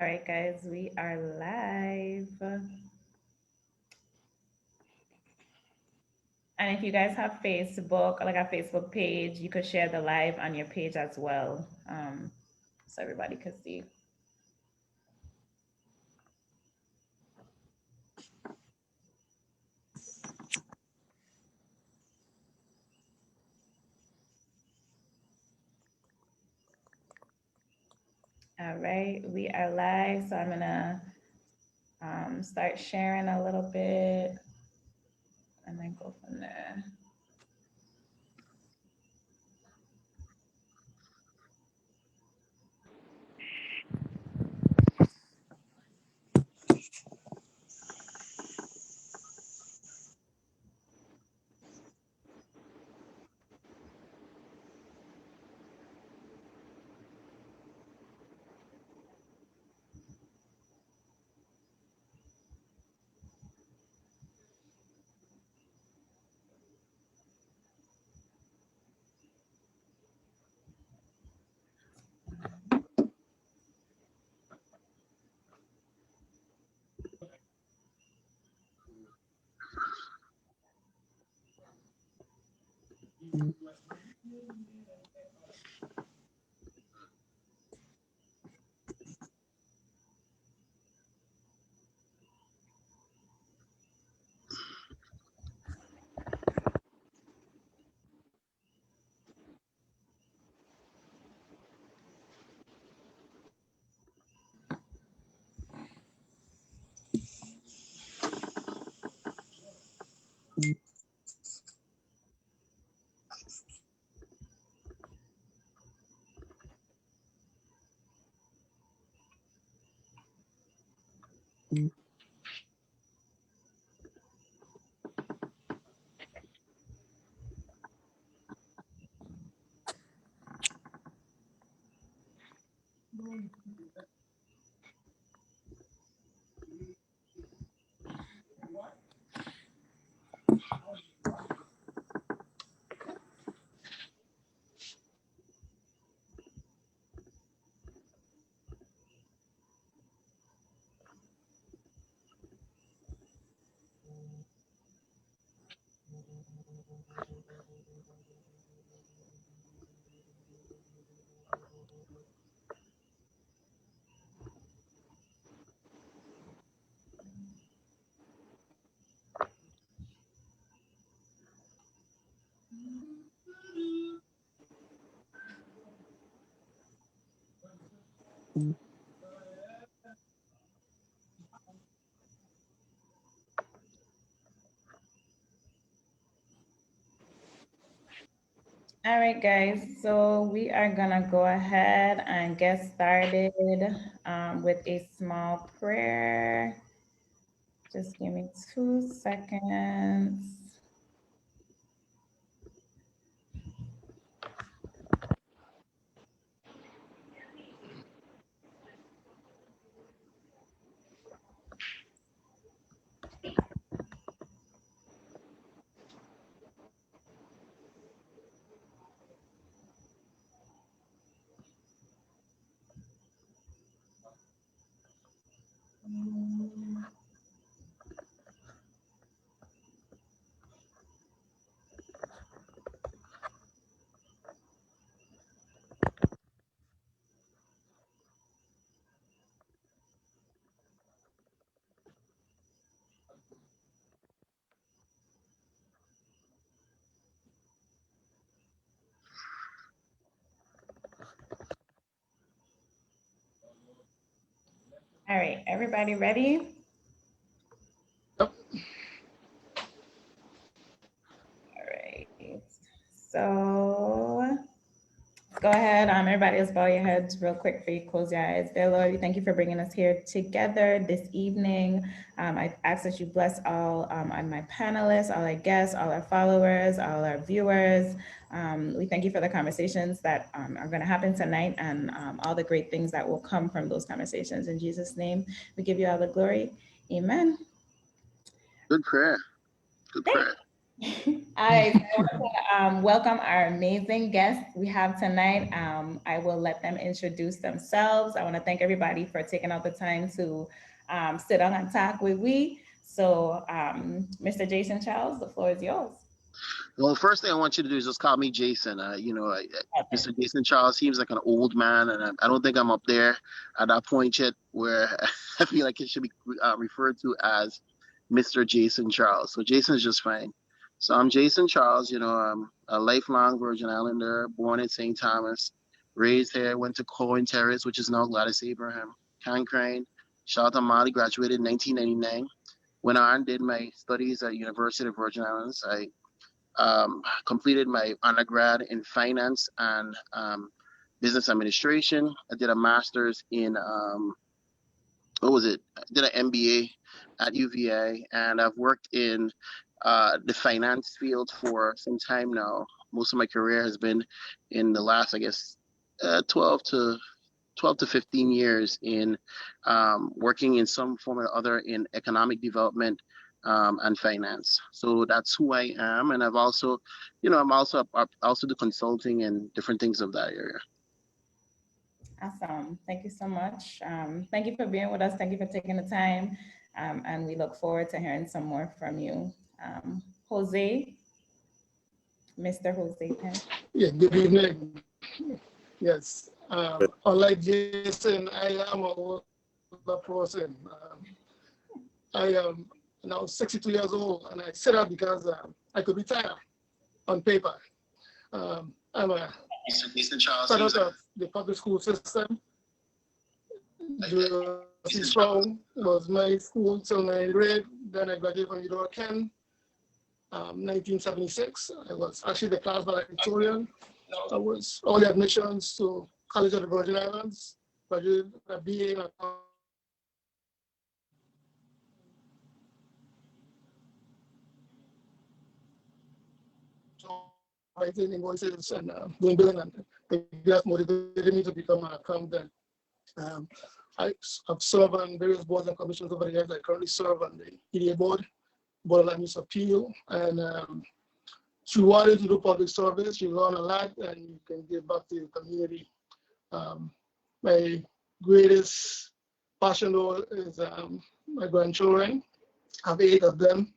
All right, guys, we are live. And if you guys have Facebook, like a Facebook page, you could share the live on your page as well, so everybody could see. All right, we are live, so I'm gonna start sharing a little bit and then go from there. All right, guys, so we are gonna go ahead and get started with a small prayer. Just give me 2 seconds. All right, everybody ready? All right. So go ahead. Everybody, let's bow your heads real quick for you close your eyes. Dear Lord, we thank you for bringing us here together this evening. I ask that you bless all my panelists, all our guests, all our followers, all our viewers. We thank you for the conversations that are going to happen tonight and all the great things that will come from those conversations. In Jesus' name, we give you all the glory. Amen. Good prayer. Good prayer. I want to welcome our amazing guests we have tonight. I will let them introduce themselves. I want to thank everybody for taking out the time to sit down and talk with we. So, Mr. Jason Charles, the floor is yours. Well, first thing I want you to do is just call me Jason. Mr. Jason Charles seems like an old man, and I don't think I'm up there at that point yet where I feel like it should be referred to as Mr. Jason Charles. So Jason is just fine. So I'm Jason Charles. I'm a lifelong Virgin Islander, born in St. Thomas, raised here, went to Cohen Terrace, which is now Gladys Abraham, Cancrane, Charlotte Mali, graduated in 1999. Went on, did my studies at University of Virgin Islands. I completed my undergrad in finance and business administration. I did a master's in what was it? I did an MBA at UVA, and I've worked in the finance field for some time now. Most of my career has been in the last, I guess, 12 to 15 years in working in some form or other in economic development and finance. So that's who I am. And I also do consulting and different things of that area. Awesome. Thank you so much. Thank you for being with us. Thank you for taking the time. And we look forward to hearing some more from you. Jose, Mr. Jose Penn. Yeah, good evening. Yes. Unlike Jason, I am a older person. I am now 62 years old, and I said that because I could retire on paper. I'm a product of the public school system. Josie Strong was my school till 9th grade. Then I graduated from Udall Ken, 1976. I was actually the class valedictorian. I was all the admissions to College of the Virgin Islands, graduated a BA in writing invoices and doing billing, and that motivated me to become an accountant. I've served on various boards and commissions over the years. I currently serve on the EDA board, Board of Land Use Appeal, and through wanting to do public service, you learn a lot and you can give back to your community. My greatest passion though is my grandchildren. I have 8 of them.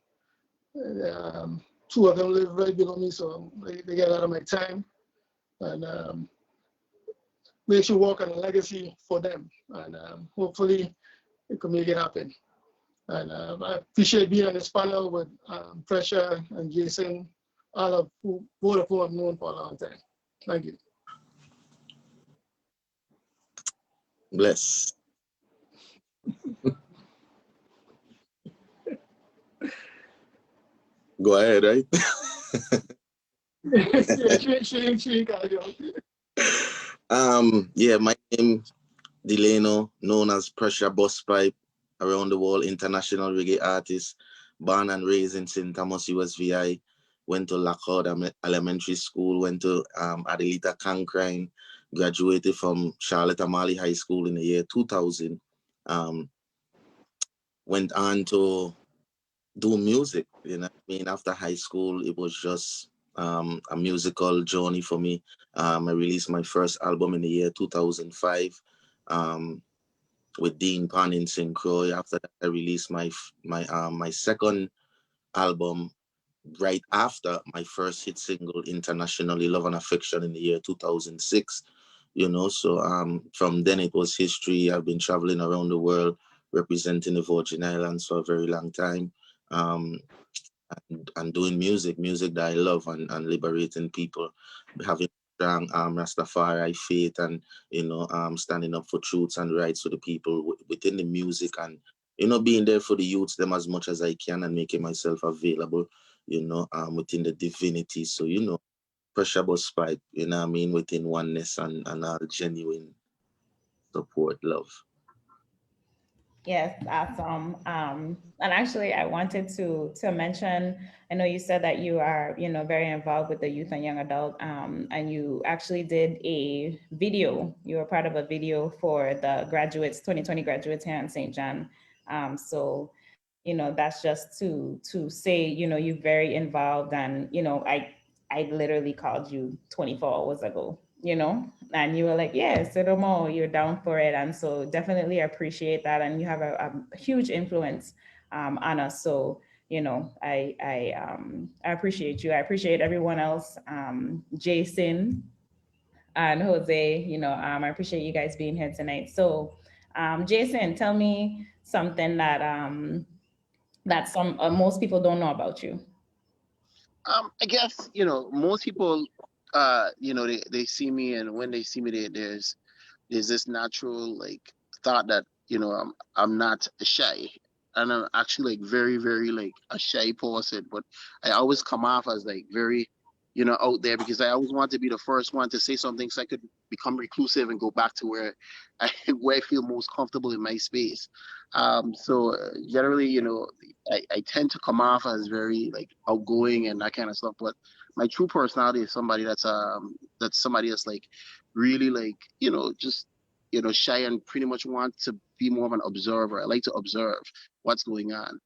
2 of them live right below me, so they get a lot of my time. And we should work on a legacy for them, and hopefully we can make it happen. And I appreciate being on this panel with Pressure and Jason, both of whom I've known for a long time. Thank you. Bless. Go ahead, right? Yeah, my name Delano, known as Pressure Busspipe, around the world international reggae artist, born and raised in St. Thomas, USVI, went to Lockwood Elementary School, went to Adelita Cancrine, graduated from Charlotte Mali High School in the year 2000, went on to do music, after high school, it was just a musical journey for me. I released my first album in the year 2005 with Dean Pan in St. Croix. After that, I released my second album right after my first hit single internationally, Love and Affection, in the year 2006. So from then it was history. I've been traveling around the world representing the Virgin Islands for a very long time. And doing music that I love, and liberating people, having strong Rastafari faith, and standing up for truths and rights for the people within the music, and being there for the youths them as much as I can, and making myself available, within the divinity. So Pressure Busspipe, within oneness and all genuine support, love. Yes, awesome. And actually, I wanted to mention. I know you said that you are, very involved with the youth and young adult, and you actually did a video. You were part of a video for the graduates, 2020 graduates here in St. John. So that's just to say, you're very involved. And, I literally called you 24 hours ago, and you were like, yeah, Sodomo, you're down for it. And so definitely appreciate that. And you have a huge influence on us. So, I appreciate you. I appreciate everyone else. Jason and Jose, I appreciate you guys being here tonight. So, Jason, tell me something that some most people don't know about you. I guess most people, they see me, and when they see me, there's this natural like thought that I'm not shy, and I'm actually like very very like a shy person, but I always come off as like very out there because I always want to be the first one to say something so I could become reclusive and go back to where where I feel most comfortable in my space. So generally, I tend to come off as very like outgoing and that kind of stuff, but my true personality is somebody that's somebody that's like really like just shy and pretty much want to be more of an observer. I like to observe what's going on.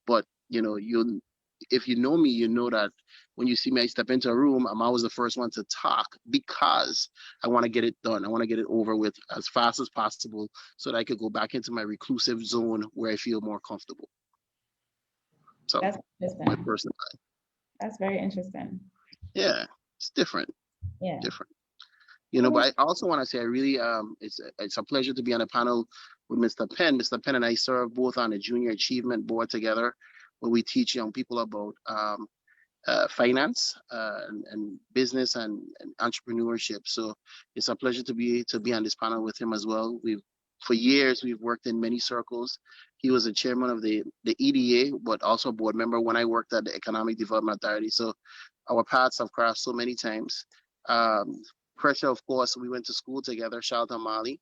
But you if you know me, you know that when you see me I step into a room, I'm always the first one to talk because I want to get it done. I want to get it over with as fast as possible so that I could go back into my reclusive zone where I feel more comfortable. So That's my interesting. personal That's very interesting. yeah, it's different. Yeah. Different. But I also want to say I really it's a pleasure to be on a panel with Mr. Penn. Mr. Penn and I serve both on the Junior Achievement Board together, where we teach young people about finance and business and entrepreneurship. So it's a pleasure to be on this panel with him as well. For years we've worked in many circles. He was the chairman of the EDA, but also a board member when I worked at the Economic Development Authority. So our paths have crossed so many times. Um, Pressure, of course, we went to school together, Charlotte Mali.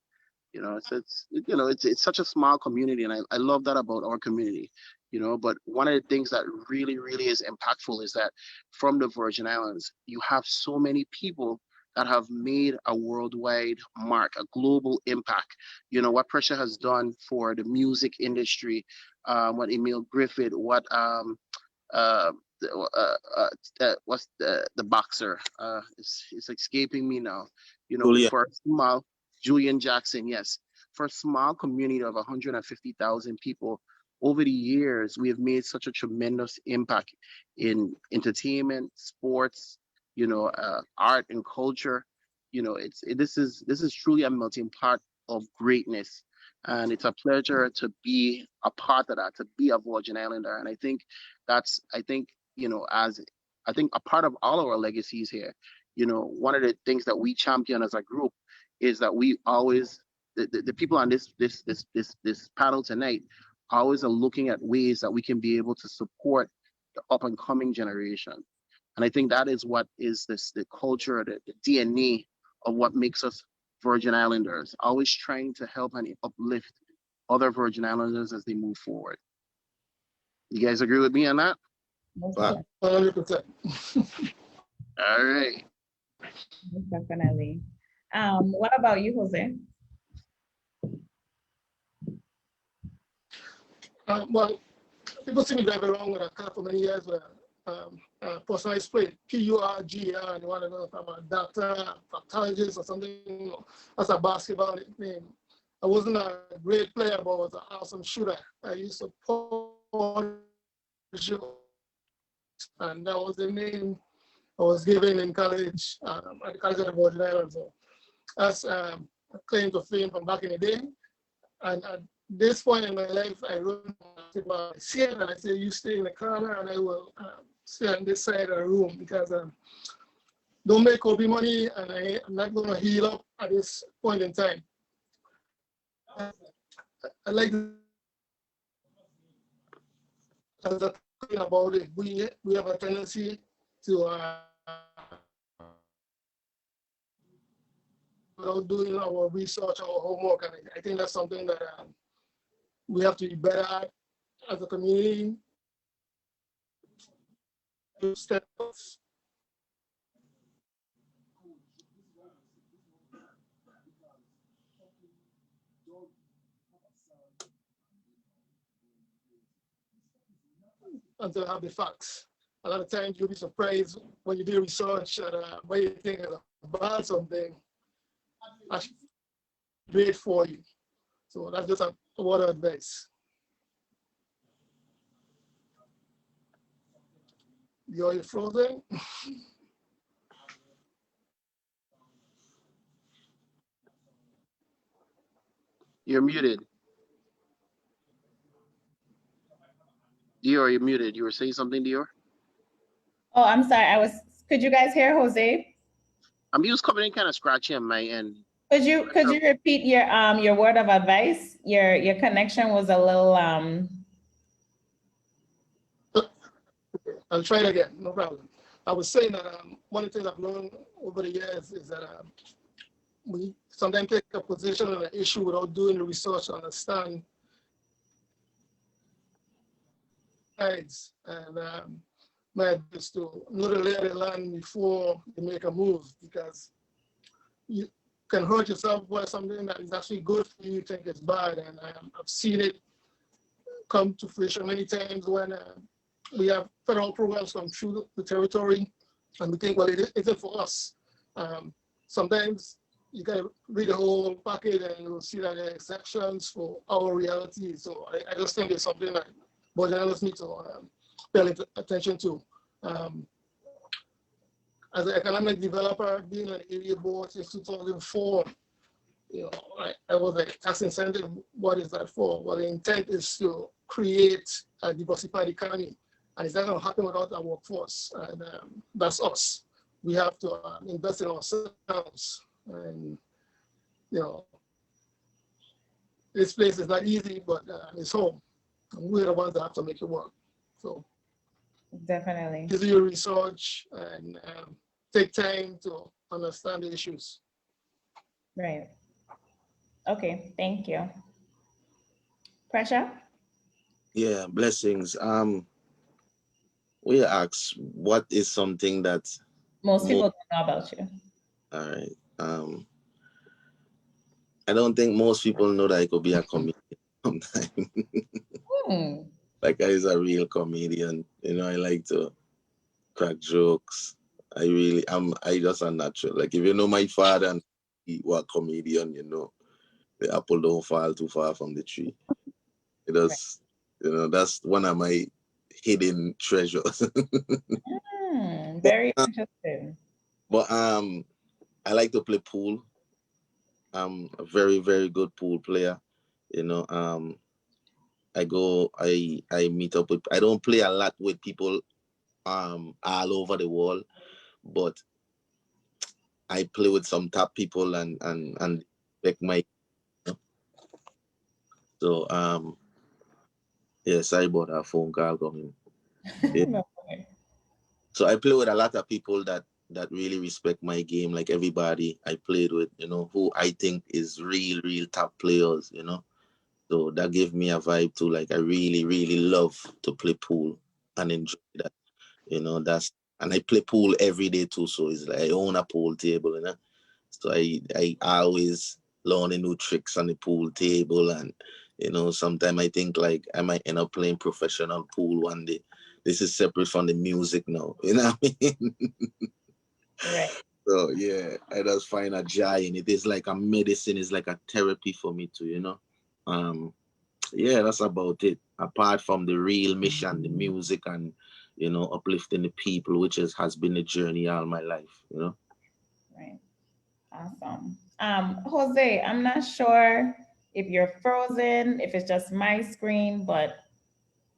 It's such a small community, and I love that about our community. But one of the things that really really is impactful is that from the Virgin Islands you have so many people that have made a worldwide mark, a global impact. What Pressure has done for the music industry, what Emil Griffith, what uh, what's the boxer? It's escaping me now. Julia. For a small Julian Jackson, yes, for a small community of 150,000 people, over the years we have made such a tremendous impact in entertainment, sports, art and culture. This is truly a melting pot of greatness, and it's a pleasure to be a part of that, to be a Virgin Islander. And I think as I think a part of all of our legacies here, one of the things that we champion as a group is that we always the people on this panel tonight always are looking at ways that we can be able to support the up and coming generation. And I think that is what is the culture, the DNA of what makes us Virgin Islanders, always trying to help and uplift other Virgin Islanders as they move forward. You guys agree with me on that? Most Wow. 100%. All right. definitely. What about you, Jose? Well, people see me driving around with a car for many years with a personalized plate, PURGR, and you want to know if I'm a doctor, proctologist, or something. That's a basketball name. I wasn't a great player, but I was an awesome shooter. I used to pull and that was the name I was given in college at the College of the Virgin Islands. So that's a claim to fame from back in the day. And at this point in my life, I wrote my shit and I said, you stay in the corner and I will stay on this side of the room because don't make Kobe money and I'm not going to heal up at this point in time. I like as a thing about it, we have a tendency to without doing our research, our homework, and I think that's something that we have to be better at as a community. Steps. until I have the facts. A lot of times you'll be surprised when you do research that what you think is about something actually great for you. So that's just a word of advice. You're frozen. You're muted. Dior, you're muted. You were saying something, Dior? Oh, I'm sorry. Could you guys hear Jose? I'm just coming in kind of scratchy on my end. Could you repeat your word of advice? Your connection was a little I'll try it again, no problem. I was saying that one of the things I've learned over the years is that we sometimes take a position on an issue without doing the research to understand sides. And my advice to know the lay of the land before you make a move, because you can hurt yourself by something that is actually good for you, you think it's bad. And I've seen it come to fruition many times when we have federal programs come through the territory and we think, well, it isn't for us. Sometimes you can read the whole packet and you'll see that there are exceptions for our reality. So I just think it's something that board journalists need to pay attention to. As an economic developer, being on the area board since 2004, I was like, tax incentive, what is that for? Well, the intent is to create a diversified economy. And it's not going to happen without our workforce. And that's us. We have to invest in ourselves. And, this place is not easy, but it's home. And we're the ones that have to make it work. So definitely do your research and take time to understand the issues. right. Okay, thank you. Pressure? Yeah, blessings. We ask, what is something that Most people don't know about you. All right. I don't think most people know that I could be a comedian sometimes. Like I is a real comedian. I like to crack jokes. I just unnatural. Like if you know my father and he was a comedian, the apple don't fall too far from the tree. It does, that's one of my hidden treasures. Very interesting. But I like to play pool. I'm a very, very good pool player. I meet up with, I don't play a lot with people all over the world, but I play with some top people and like my, so yeah, sorry about that phone call coming. Yeah. So I play with a lot of people that really respect my game, like everybody I played with, who I think is real top players, So that gave me a vibe too. Like I really, really love to play pool and enjoy that. And I play pool every day too. So it's like I own a pool table, So I always learning new tricks on the pool table. And, sometimes I think like I might end up playing professional pool one day. This is separate from the music now. You know what I mean? Right. So yeah, I just find a joy in it. It's like a medicine, it's like a therapy for me too, Yeah, that's about it. Apart from the real mission, the music and, uplifting the people, which has been a journey all my life, Right. Awesome. Jose, I'm not sure if you're frozen, if it's just my screen, but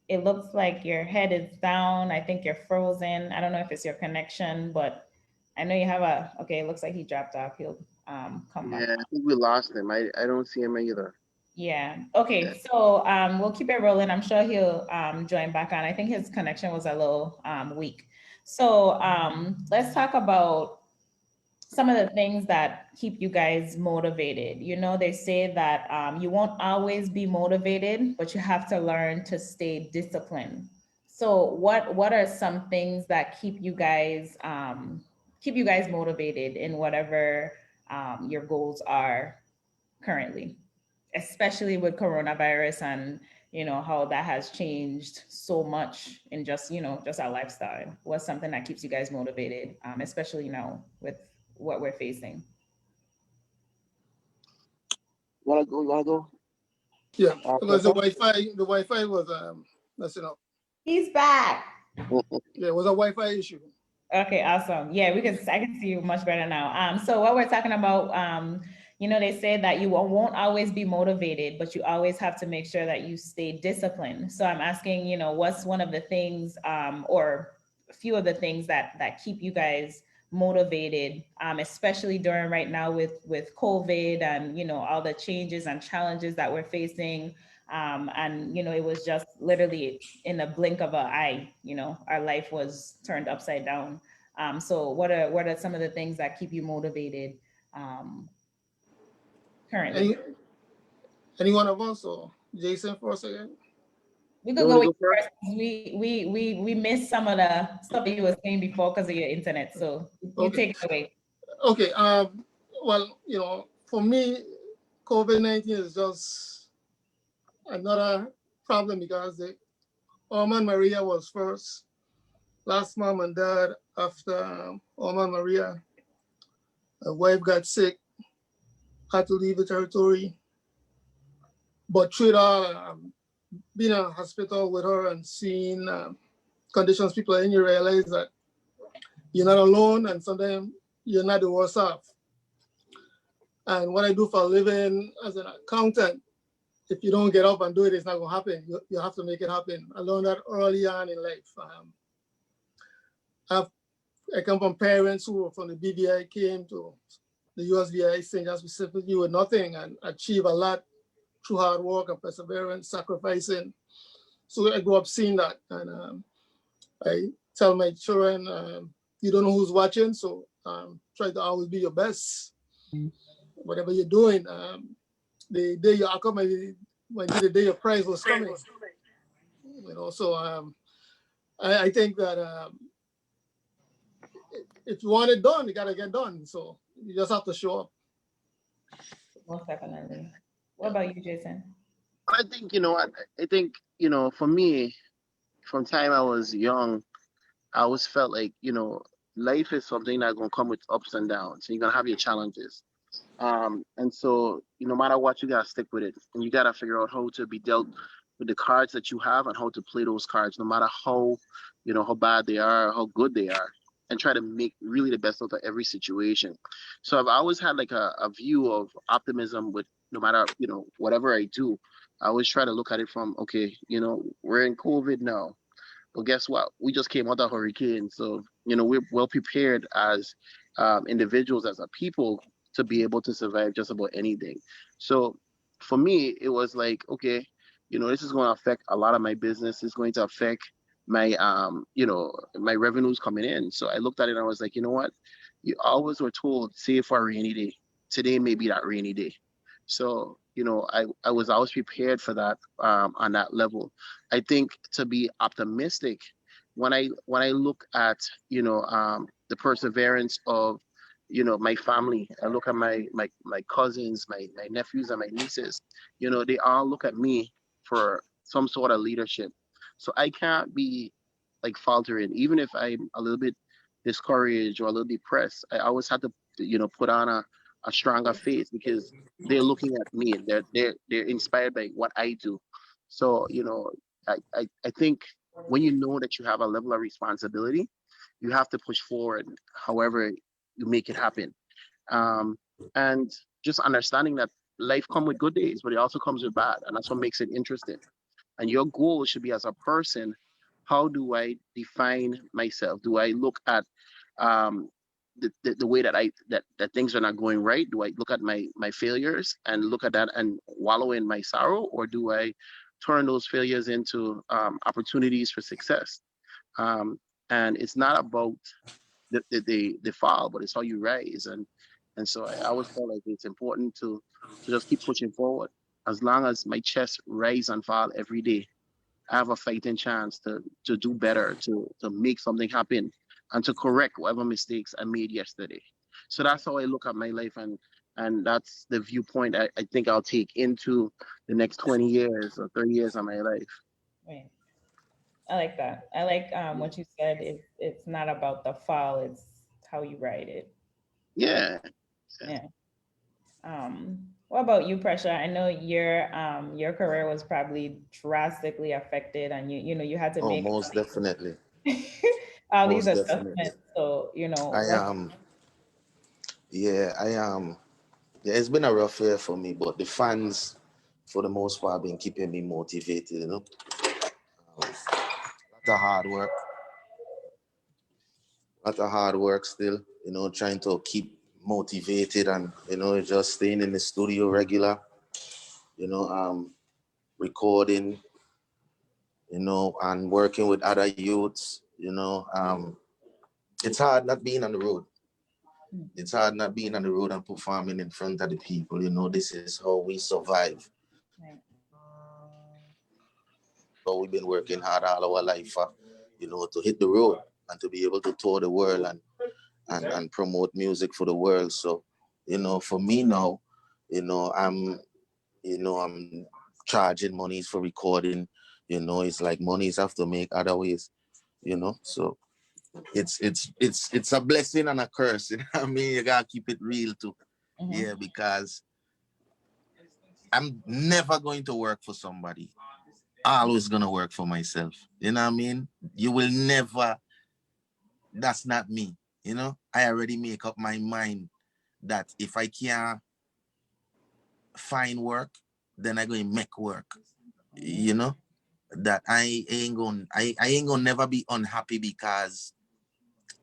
it looks like your head is down. I think you're frozen. I don't know if it's your connection, but I know you have okay, it looks like he dropped off. He'll come back. Yeah, I think we lost him. I don't see him either. Yeah. Okay. So we'll keep it rolling. I'm sure he'll join back on. I think his connection was a little weak. So let's talk about some of the things that keep you guys motivated. They say that you won't always be motivated, but you have to learn to stay disciplined. So what are some things that keep you guys motivated in whatever your goals are currently, especially with coronavirus and how that has changed so much in just, just our lifestyle. What's something that keeps you guys motivated, especially now with what we're facing? Wanna go? You wanna go? Yeah, because the Pepper? Wi-Fi, the Wi-Fi was messing up. He's back. Yeah, it was a Wi-Fi issue. Okay, awesome. Yeah, I can see you much better now. So what we're talking about, they say that you won't always be motivated, but you always have to make sure that you stay disciplined. So I'm asking, what's one of the things, or a few of the things that keep you guys motivated, especially during right now with COVID and all the changes and challenges that we're facing. And it was just literally in a blink of an eye, our life was turned upside down. So what are some of the things that keep you motivated um, currently? Any one of us, or Jason first again? We You could want go to with go you first? first. We missed some of the stuff that you were saying before because of your internet. So you Okay. take it away. Okay. Well, for me, COVID-19 is just another problem because the Orman Maria was first. Last mom and dad after Orman Maria. A wife got sick, had to leave the territory. But through it all, being in a hospital with her and seeing conditions people are in, you realize that you're not alone and sometimes you're not the worst off. And what I do for a living as an accountant, if you don't get up and do it, it's not going to happen. You have to make it happen. I learned that early on in life. I come from parents who were from the BVI, came to the USVI, St. John specifically, with nothing and achieve a lot through hard work and perseverance, sacrificing. So I grew up seeing that. And I tell my children, you don't know who's watching, so try to always be your best. Whatever you're doing, the day your outcome might be the day your prize was coming. So I think that if you want it done, you got to get done. So you just have to show up. Most definitely. What about you, Jason? I think I think for me, from time I was young, I always felt like life is something that's gonna come with ups and downs, and you're gonna have your challenges. And so no matter what, you gotta stick with it, and you gotta figure out how to be dealt with the cards that you have and how to play those cards, no matter how bad they are, how good they are, and try to make really the best out of every situation. So I've always had like a view of optimism with no matter whatever I do. I always try to look at it from, okay, we're in COVID now. Well, guess what? We just came out of hurricane, so we're well prepared as individuals, as a people, to be able to survive just about anything. So for me, it was like, okay, this is going to affect a lot of my business. It's going to affect my my revenues coming in. So I looked at it and I was like, you know what? You always were told, save for a rainy day. Today may be that rainy day. So I was always prepared for that on that level. I think to be optimistic, when I look at the perseverance of my family, I look at my cousins, my nephews and my nieces. They all look at me for some sort of leadership. So I can't be like faltering, even if I'm a little bit discouraged or a little depressed. I always have to put on a stronger face because they're looking at me. They're inspired by what I do. So I think when you know that you have a level of responsibility, you have to push forward. However, you make it happen. Um, and just understanding that life comes with good days, but it also comes with bad, and that's what makes it interesting. And your goal should be, as a person, how do I define myself? Do I look at um, the way that things are not going right? Do I look at my failures and look at that and wallow in my sorrow, or do I turn those failures into opportunities for success? Um, and it's not about the fall, but it's how you rise. And so I always felt like it's important to just keep pushing forward. As long as my chest rise and fall every day, I have a fighting chance to do better, to make something happen, and to correct whatever mistakes I made yesterday. So that's how I look at my life, and And that's the viewpoint I think I'll take into the next 20 years or 30 years of my life. Right. I like that. I like what you said. It's not about the fall, it's how you write it. Yeah. Yeah. What about you, Pressure? I know your career was probably drastically affected, and you had to Oh, make most definitely. all these Most definitely. adjustments. So I what? am, yeah, I am. Yeah, it's been a rough year for me, but the fans, for the most part, have been keeping me motivated. Lot of hard work, lot of hard work still. Trying to keep motivated and just staying in the studio regular. You know, recording. And working with other youths. It's hard not being on the road. It's hard not being on the road and performing in front of the people. This is how we survive. Right. So we've been working hard all our life, to hit the road and to be able to tour the world and promote music for the world. So, for me now, I'm charging monies for recording. It's like monies have to make other ways. So it's a blessing and a curse. I mean, you gotta keep it real too. Mm-hmm. Yeah, because I'm never going to work for somebody. Always gonna work for myself. You know what I mean? You will never. That's not me. I already make up my mind that if I can't find work, then I going to make work. You know that I ain't gonna never be unhappy because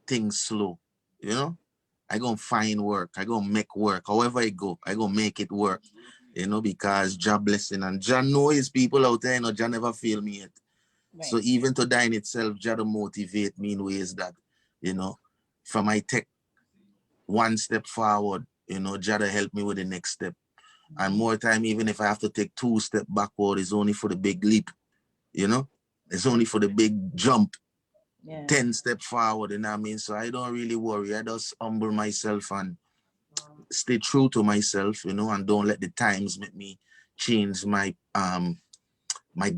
things slow. I gonna find work. I gonna make work. However I go, I gonna make it work. Because Jah blessing and Jah know his people out there. Jah never fail me yet. So Right. even to die in itself, Jah to motivate me in ways that, from I take one step forward, Jah to help me with the next step. And more time, even if I have to take 2 steps backward, it's only for the big leap. It's only for the big jump. Yeah. 10 steps forward, you know what I mean? So I don't really worry. I just humble myself and stay true to myself, and don't let the times make me change my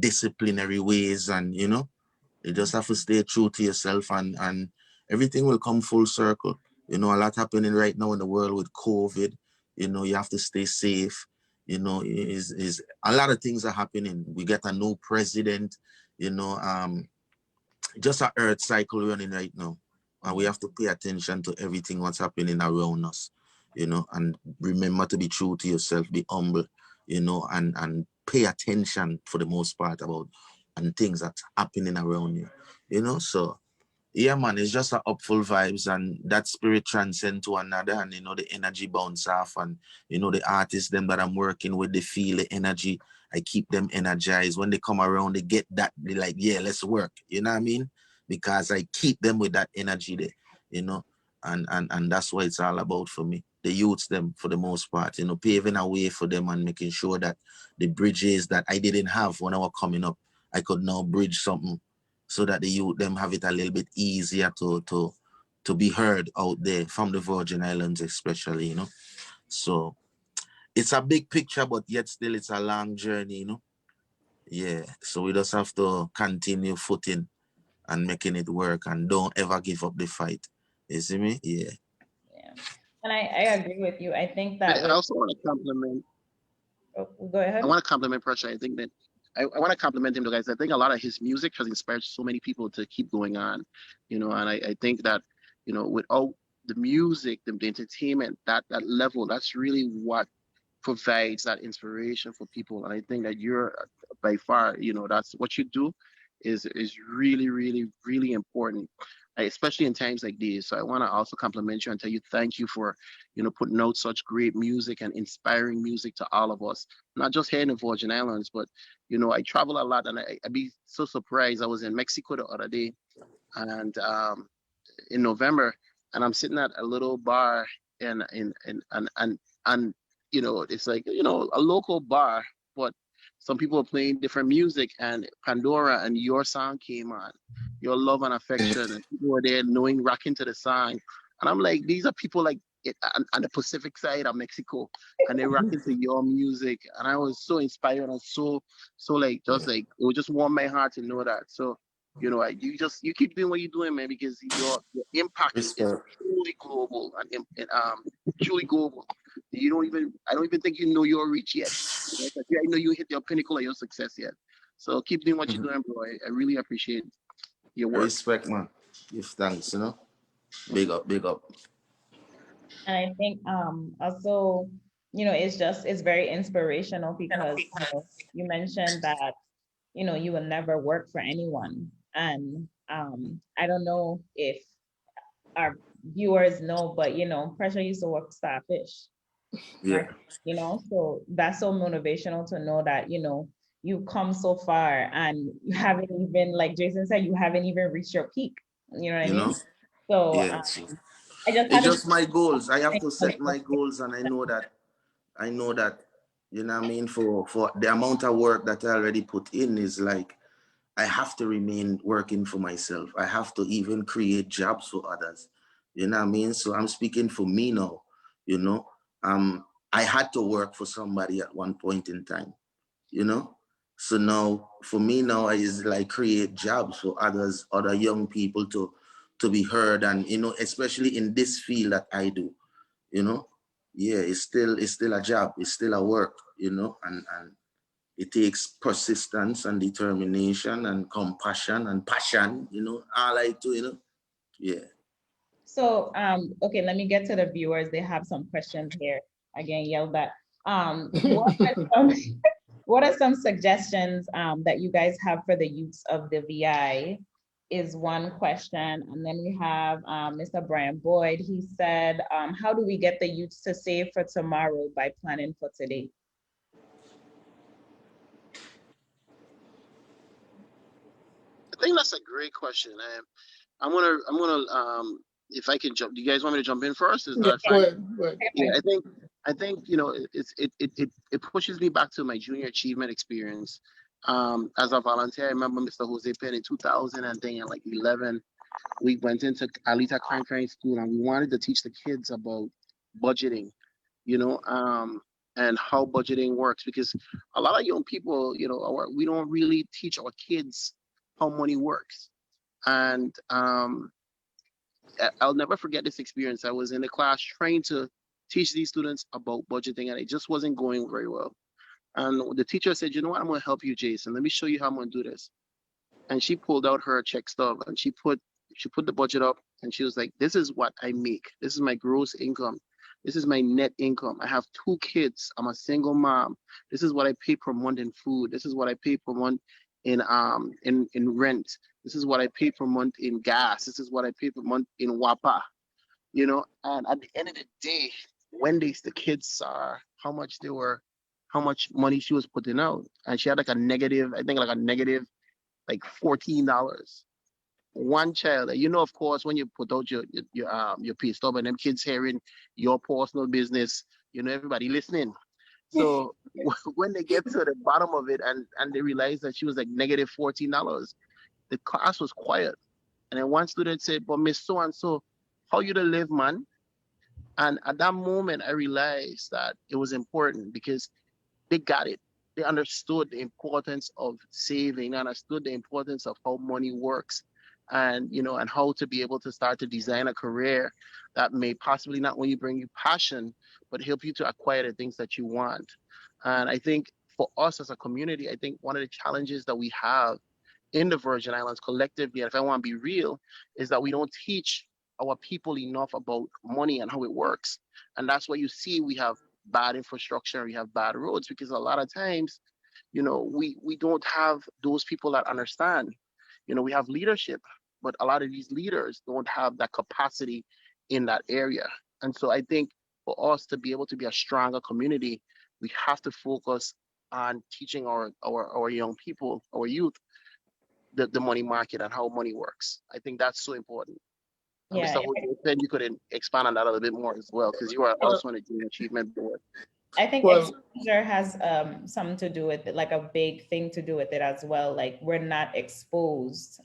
disciplinary ways. And you just have to stay true to yourself, and everything will come full circle. A lot happening right now in the world with COVID. You have to stay safe. Is a lot of things are happening. We get a new president. Just a earth cycle running right now, and we have to pay attention to everything what's happening around us, and remember to be true to yourself, be humble, and pay attention for the most part about and things that's happening around you. So yeah, man, it's just a upful vibes, and that spirit transcend to another, and the energy bounce off, and the artists them that I'm working with, they feel the energy. I keep them energized. When they come around, they get that, they like, yeah, let's work. You know what I mean? Because I keep them with that energy there, and that's what it's all about for me. The youths them for the most part, paving a way for them and making sure that the bridges that I didn't have when I was coming up, I could now bridge something so that the youth them have it a little bit easier to be heard out there from the Virgin Islands especially. So it's a big picture, but yet still it's a long journey. Yeah, so we just have to continue footing and making it work, and don't ever give up the fight. You see me? Yeah. Yeah. And I agree with you. I think that I with also want to compliment. go I ahead. want to compliment Pressure. I think that I want to compliment him, guys. I think a lot of his music has inspired so many people to keep going on, and I think that, without the music, the entertainment, that level, that's really what provides that inspiration for people. And I think that you're by far, that's what you do is really, really, really important, especially in times like these. So I want to also compliment you and tell you thank you for, putting out such great music and inspiring music to all of us, not just here in the Virgin Islands, but I travel a lot, and I'd be so surprised. I was in Mexico the other day, and in November, and I'm sitting at a little bar and it's like a local bar, but some people are playing different music, and Pandora and your song came on, Your Love and Affection, and people were there knowing rocking to the song, and I'm like, these are people like on the Pacific side of Mexico, and they rock into your music, and I was so inspired and so like just like it would just warm my heart to know that. So you keep doing what you're doing, man, because your impact is Respect. truly global and truly global. I don't even think you know your reach yet. I know you hit your pinnacle of your success yet. So keep doing what you're doing, bro. I really appreciate your work. Respect, man. Give thanks, Big up, big up. And I think also, it's very inspirational because you mentioned that, you will never work for anyone. And I don't know if our viewers know, but Pressure used to work Starfish. Yeah. Right. So that's so motivational to know that, you come so far and you haven't even, like Jason said, you haven't even reached your peak. You know what I You mean? know? So Yeah. So I just it's had to just my goals. I have to set my say, goals, and I know that, for the amount of work that I already put in is like I have to remain working for myself. I have to even create jobs for others. You know what I mean? So I'm speaking for me now, you know. I had to work for somebody at one point in time, you know. So now for me now is like create jobs for others, other young people to be heard, and especially in this field that I do, you know. Yeah, it's still a job, it's still a work, and it takes persistence and determination and compassion and passion, I like to, yeah. so okay, let me get to the viewers. They have some questions here. Again, yelled at. What are some what are some suggestions that you guys have for the youths of the VI is one question. And then we have Mr. Brian Boyd. He said, how do we get the youths to save for tomorrow by planning for today? I think that's a great question. I'm gonna if I can jump. Do you guys want me to jump in first? Is Yeah, that go fine? ahead. Go ahead. Yeah, I think it pushes me back to my junior achievement experience. As a volunteer, I remember Mr. Jose Penn in 2000 and then like 11, we went into Alita Crime School and we wanted to teach the kids about budgeting, you know, and how budgeting works because a lot of young people, we don't really teach our kids how money works. And I'll never forget this experience. I was in the class trying to teach these students about budgeting, and it just wasn't going very well. And the teacher said, "You know what? I'm going to help you, Jason. Let me show you how I'm going to do this." And she pulled out her check stub and she put the budget up, and she was like, "This is what I make. This is my gross income. This is my net income. I have 2 kids. I'm a single mom. This is what I pay per month in food. This is what I pay per month in rent. This is what I pay per month in gas. This is what I pay per month in WAPA." And at the end of the day, when the kids saw how much money she was putting out, and she had like a negative, I think like a negative like $14. One child, of course, when you put out your pay stub and them kids hearing your personal business, everybody listening. So when they get to the bottom of it and they realize that she was like negative $14, the class was quiet. And then one student said, "But Miss So and so, how you to live, man?" And at that moment, I realized that it was important because they got it. They understood the importance of saving, understood the importance of how money works, and how to be able to start to design a career that may possibly not only bring you passion, but help you to acquire the things that you want. And I think for us as a community, I think one of the challenges that we have in the Virgin Islands collectively, and if I want to be real, is that we don't teach our people enough about money and how it works. And that's why you see we have bad infrastructure, we have bad roads, because a lot of times, we don't have those people that understand. We have leadership, but a lot of these leaders don't have that capacity in that area. And so I think for us to be able to be a stronger community, we have to focus on teaching our young people, our youth, the money market and how money works. I think that's so important. Yeah, Mr. Jose, then you could expand on that a little bit more as well, because you are Uh, also on a junior achievement board. I think well, exposure has something to do with it, like a big thing to do with it as well. Like we're not exposed.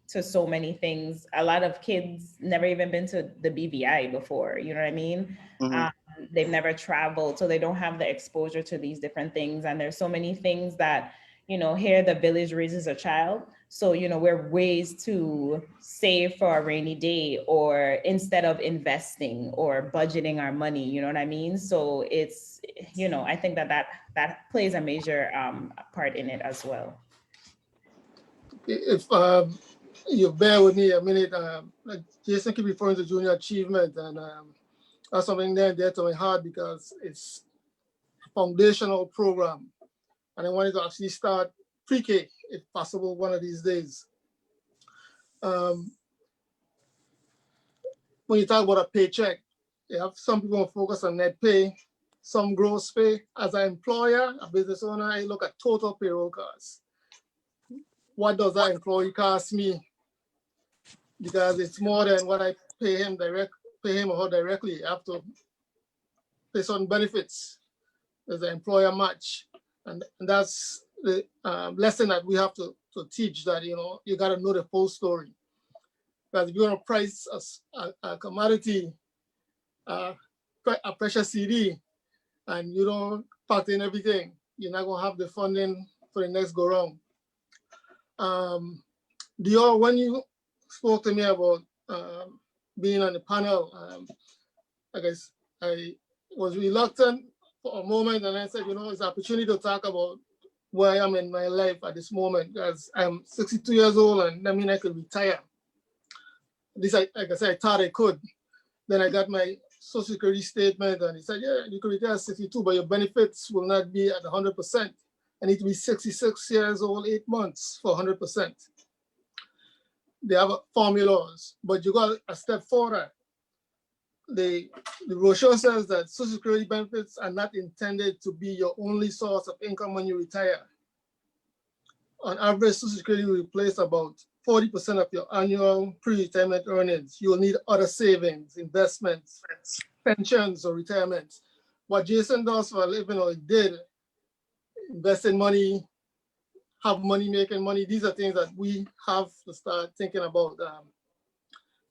to so many things. A lot of kids never even been to the BVI before, you know what I mean? Mhm. They've never traveled, so they don't have the exposure to these different things. And there's so many things that, here the village raises a child. So, we're ways to save for a rainy day, or instead of investing or budgeting our money, you know what I mean? So it's, I think that plays a major part in it as well. If you bear with me a minute, like Jason keep referring to junior achievement, and that's something there to my heart because it's a foundational program, and I wanted to actually start pre-K if possible one of these days. When you talk about a paycheck, you have some people who focus on net pay, some gross pay. As an employer, a business owner, I look at total payroll costs. What does that employee cost me? Because it's more than what I pay him or her directly. I have to pay certain benefits as an employer match. And that's the lesson that we have to teach, that, you got to know the full story. Because if you're going to price a commodity, a precious CD, and you don't factor in everything, you're not going to have the funding for the next go round. Dior, when you spoke to me about being on the panel, I guess I was reluctant for a moment, and I said, it's an opportunity to talk about where I am in my life at this moment, because I'm 62 years old, and that means I could retire. At least, like I said, I thought I could. Then I got my Social Security statement, and he said, yeah, you could retire at 62, but your benefits will not be at 100%. I need to be 66 years old, 8 months for 100%. They have formulas, but you got a step further. The brochure says that Social Security benefits are not intended to be your only source of income when you retire. On average, Social Security will replace about 40% of your annual pre-retirement earnings. You will need other savings, investments, pensions, or retirement. What Jason does for a living, or did, investing money, have money, making money, these are things that we have to start thinking about.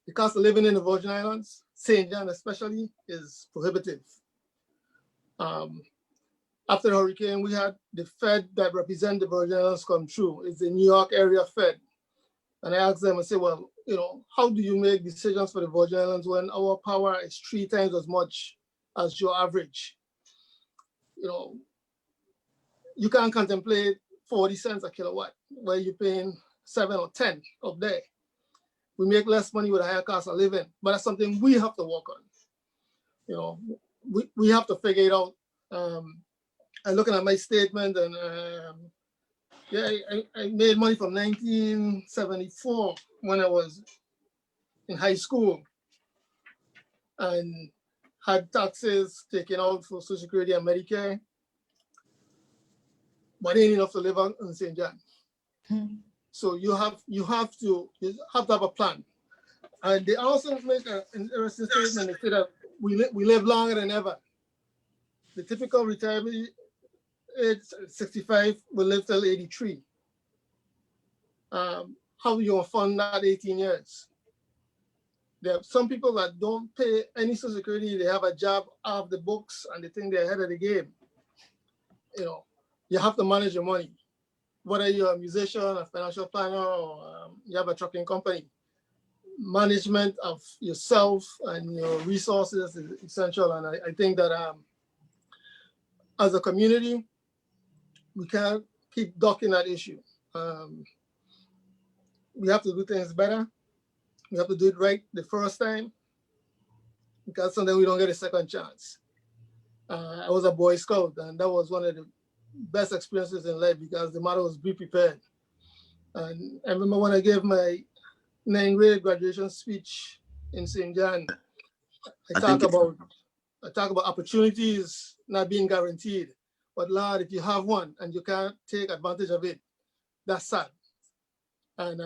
The cost of living in the Virgin Islands, St. John especially, is prohibitive. After the hurricane, we had the Fed that represent the Virgin Islands come through. It's the New York area Fed. And I asked them, I said, well, how do you make decisions for the Virgin Islands when our power is 3 times as much as your average? You can't contemplate 40 cents a kilowatt where you're paying 7 or 10 up there. We make less money with a higher cost of living, but that's something we have to work on. We have to figure it out. I'm looking at my statement, and I made money from 1974 when I was in high school, and had taxes taken out for Social Security and Medicare, but ain't enough to live on in St. John. So you have to have a plan. And they also make an interesting statement. They say that we live longer than ever. The typical retirement age 65 will live till 83. How are you gonna fund that 18 years? There are some people that don't pay any Social Security. They have a job off the books, and they think they're ahead of the game. You have to manage your money. Whether you're a musician, a financial planner, or you have a trucking company, management of yourself and your resources is essential. And I think that as a community, we can't keep ducking that issue. We have to do things better. We have to do it right the first time, because sometimes we don't get a second chance. I was a Boy Scout, and that was one of the best experiences in life, because the motto was be prepared. And I remember when I gave my 9th grade graduation speech in St. John, I talk about opportunities not being guaranteed. But Lord, if you have one and you can't take advantage of it, that's sad. And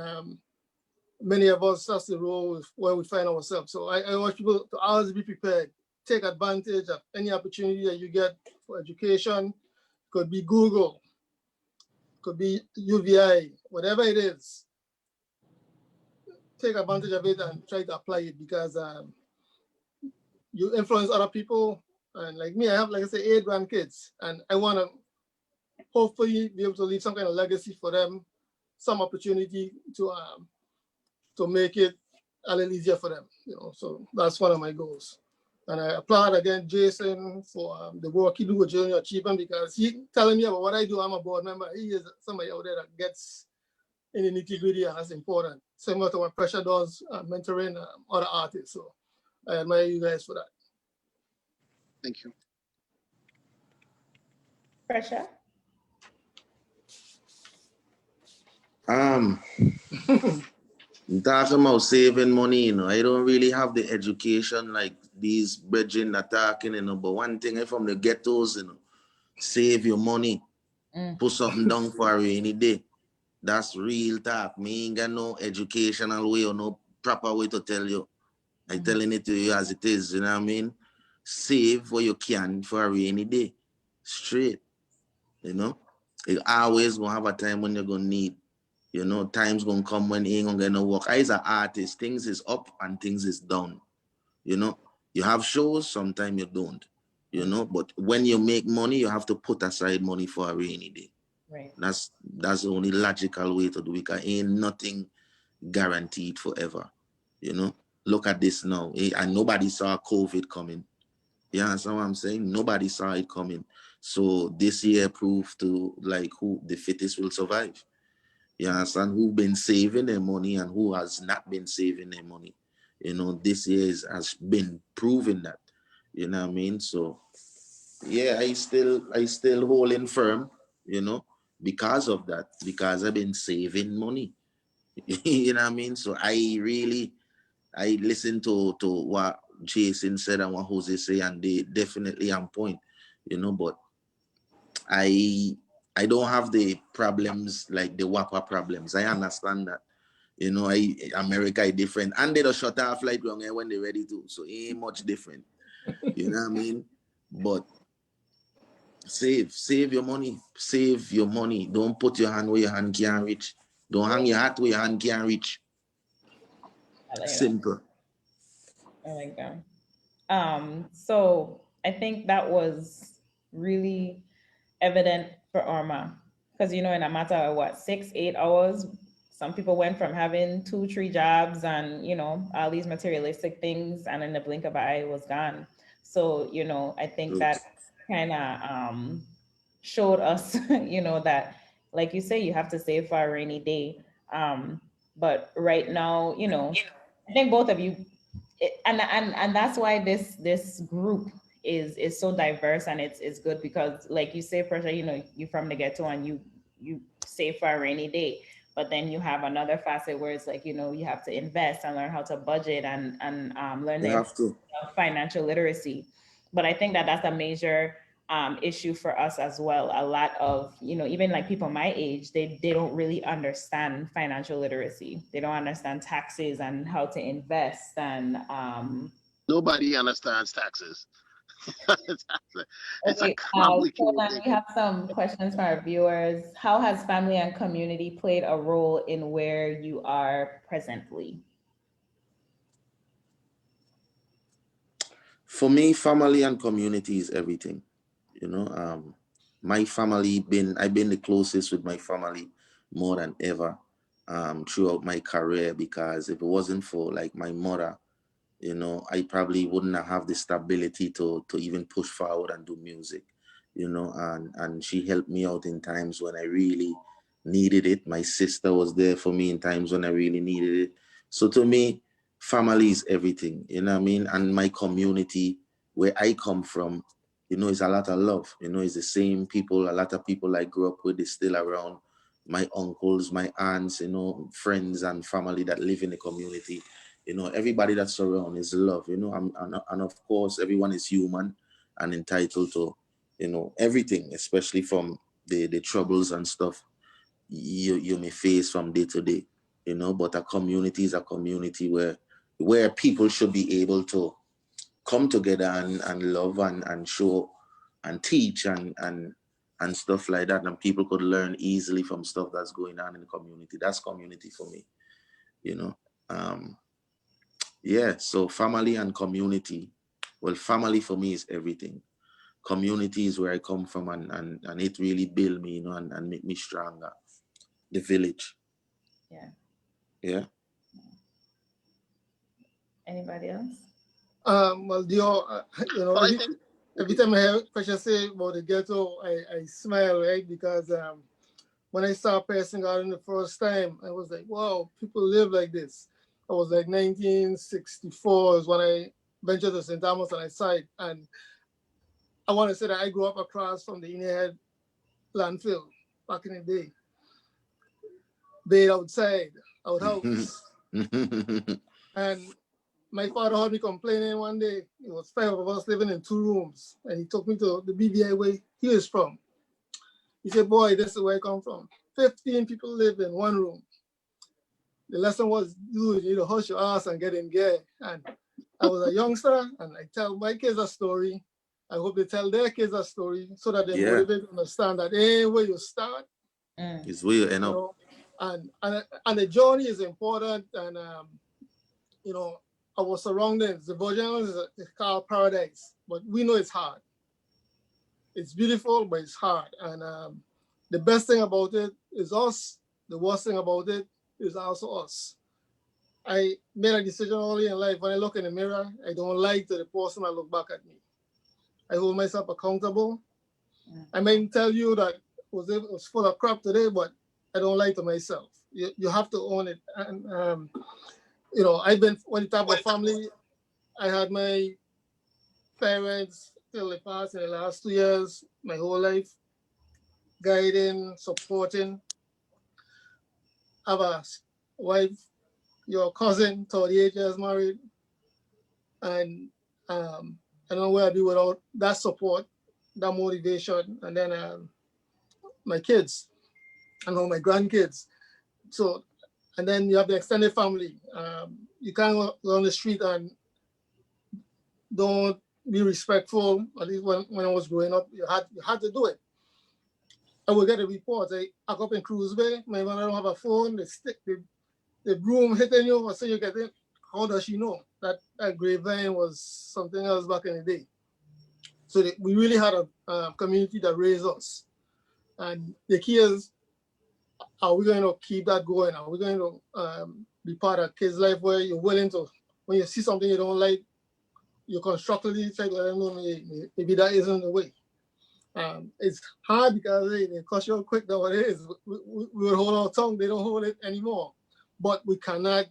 many of us, that's the role where we find ourselves. So I want people to always be prepared. Take advantage of any opportunity that you get for education. Could be Google, could be UVI, whatever it is. take advantage of it and try to apply it, because you influence other people. And like me, I have, like I say, 8 grandkids, and I want to hopefully be able to leave some kind of legacy for them, some opportunity to make it a little easier for them, you know. So that's one of my goals. And I applaud again Jason for the work he do with Junior Achievement, because he telling me about what I do. I'm a board member. He is somebody out there that gets in the nitty-gritty, and that's important. Similar to what Pressure does, mentoring other artists. So I admire you guys for that. Thank you. Pressure. Talking about saving money, you know, I don't really have the education like these brethren are talking, you know. But one thing I from the ghettos, you know, save your money, put something down for a rainy day. That's real talk. Me ain't got no educational way or no proper way to tell you. I telling it to you as it is, you know what I mean? Save what you can for a rainy day. Straight. You know? You always gonna have a time when you're gonna need. You know, time's gonna come when you ain't gonna get no work. I as an artist, things is up and things is down. You know, you have shows, sometimes you don't. You know, but when you make money, you have to put aside money for a rainy day. Right. That's the only logical way to do it. Because ain't nothing guaranteed forever. You know, look at this now. And nobody saw COVID coming. You understand what I'm saying? Nobody saw it coming. So this year proved to like who the fittest will survive. You understand? Who been saving their money and who has not been saving their money. You know, this year has been proving that. You know what I mean? So yeah, I still holding firm, you know, because of that, because I've been saving money. You know what I mean? So I listen to what Jason said and what Jose say, and they definitely on point, you know, but I don't have the problems like the WAPA problems. I understand that. You know, America is different. And they don't shut off flight wrong when they're ready to. So it ain't much different. You know what I mean? But save your money. Save your money. Don't put your hand where your hand can't reach. Don't hang your hat where your hand can't reach. Simple. I like that. So I think that was really evident for Orma, because you know, in a matter of what, 6-8 hours, some people went from having 2-3 jobs and you know all these materialistic things, and in the blink of an eye it was gone. So you know, I think that kind of showed us, you know, that like you say, you have to save for a rainy day. But right now, you know, I think both of you, and that's why this group is so diverse, and it's good because like you say, Pressure, you know, you from the ghetto and you save for a rainy day, but then you have another facet where it's like, you know, you have to invest and learn how to budget and learn You the have to. financial literacy. But I think that that's a major issue for us as well. A lot of, you know, even like people my age, they don't really understand financial literacy. They don't understand taxes and how to invest. And Nobody understands taxes. It's a okay, so complicated then thing. we have some questions from our viewers. How has family and community played a role in where you are presently? For me, family and community is everything. You know, my family I've been the closest with my family more than ever throughout my career, because if it wasn't for like my mother, you know, I probably wouldn't have the stability to even push forward and do music, you know, and she helped me out in times when I really needed it. My sister was there for me in times when I really needed it. So to me, family is everything, you know what I mean? And my community, where I come from, you know, it's a lot of love. You know, it's the same people, a lot of people I grew up with is still around. My uncles, my aunts, you know, friends and family that live in the community. You know, everybody that's around is love, you know, and of course, everyone is human and entitled to, you know, everything, especially from the troubles and stuff you may face from day to day, you know. But a community is a community where people should be able to come together and love and show and teach and stuff like that, and people could learn easily from stuff that's going on in the community. That's community for me, you know. Yeah, so family and community. Well, family for me is everything. Community is where I come from, and it really build me, and make me stronger. The village. Yeah. Yeah. Anybody else? Well, Well, I think every time I hear Pressure say about the ghetto, I smile, right? Because when I saw Passing Garden the first time, I was like, wow, people live like this. I was like 1964 is when I ventured to St. Thomas and I saw it. And I want to say that I grew up across from the Inner Head landfill back in the day. Bathe outside, outhouse. And my father heard me complaining one day. It was 5 of us living in 2 rooms. And he took me to the BBI where he is from. He said, boy, this is where I come from. 15 people live in 1 room. The lesson was, dude, you need to hush your ass and get in gear. And I was a youngster, and I tell my kids a story. I hope they tell their kids a story so that they're motivated to understand that where you start is where you end up. know, and the journey is important. And our surroundings, the Virgin Islands is called paradise, but we know it's hard. It's beautiful, but it's hard. And the best thing about it is us. The worst thing about it is also us. I made a decision early in life. When I look in the mirror, I don't like the person that look back at me. I hold myself accountable. I might tell you that it was full of crap today, but I don't lie to myself. You have to own it. And I've been one type of family. I had my parents till they passed in the last 2 years, my whole life, guiding, supporting. I have a wife, your cousin, 38 years married, and I don't know where I'd be without that support, that motivation, and then my kids, and all my grandkids. So, and then you have the extended family. You can't go on the street and don't be respectful. At least when I was growing up, you had to do it. I would get a report. I go up in Cruise Bay. My mother don't have a phone. They stick the broom hitting you. I say you get it. How does she know that grapevine was something else back in the day? So we really had a community that raised us. And the key is, are we going to keep that going? Are we going to be part of kids' life where you're willing to, when you see something you don't like, you constructively try to let them know maybe that isn't the way. It's hard because they cut you quick nowadays. We will hold our tongue, they don't hold it anymore. But we cannot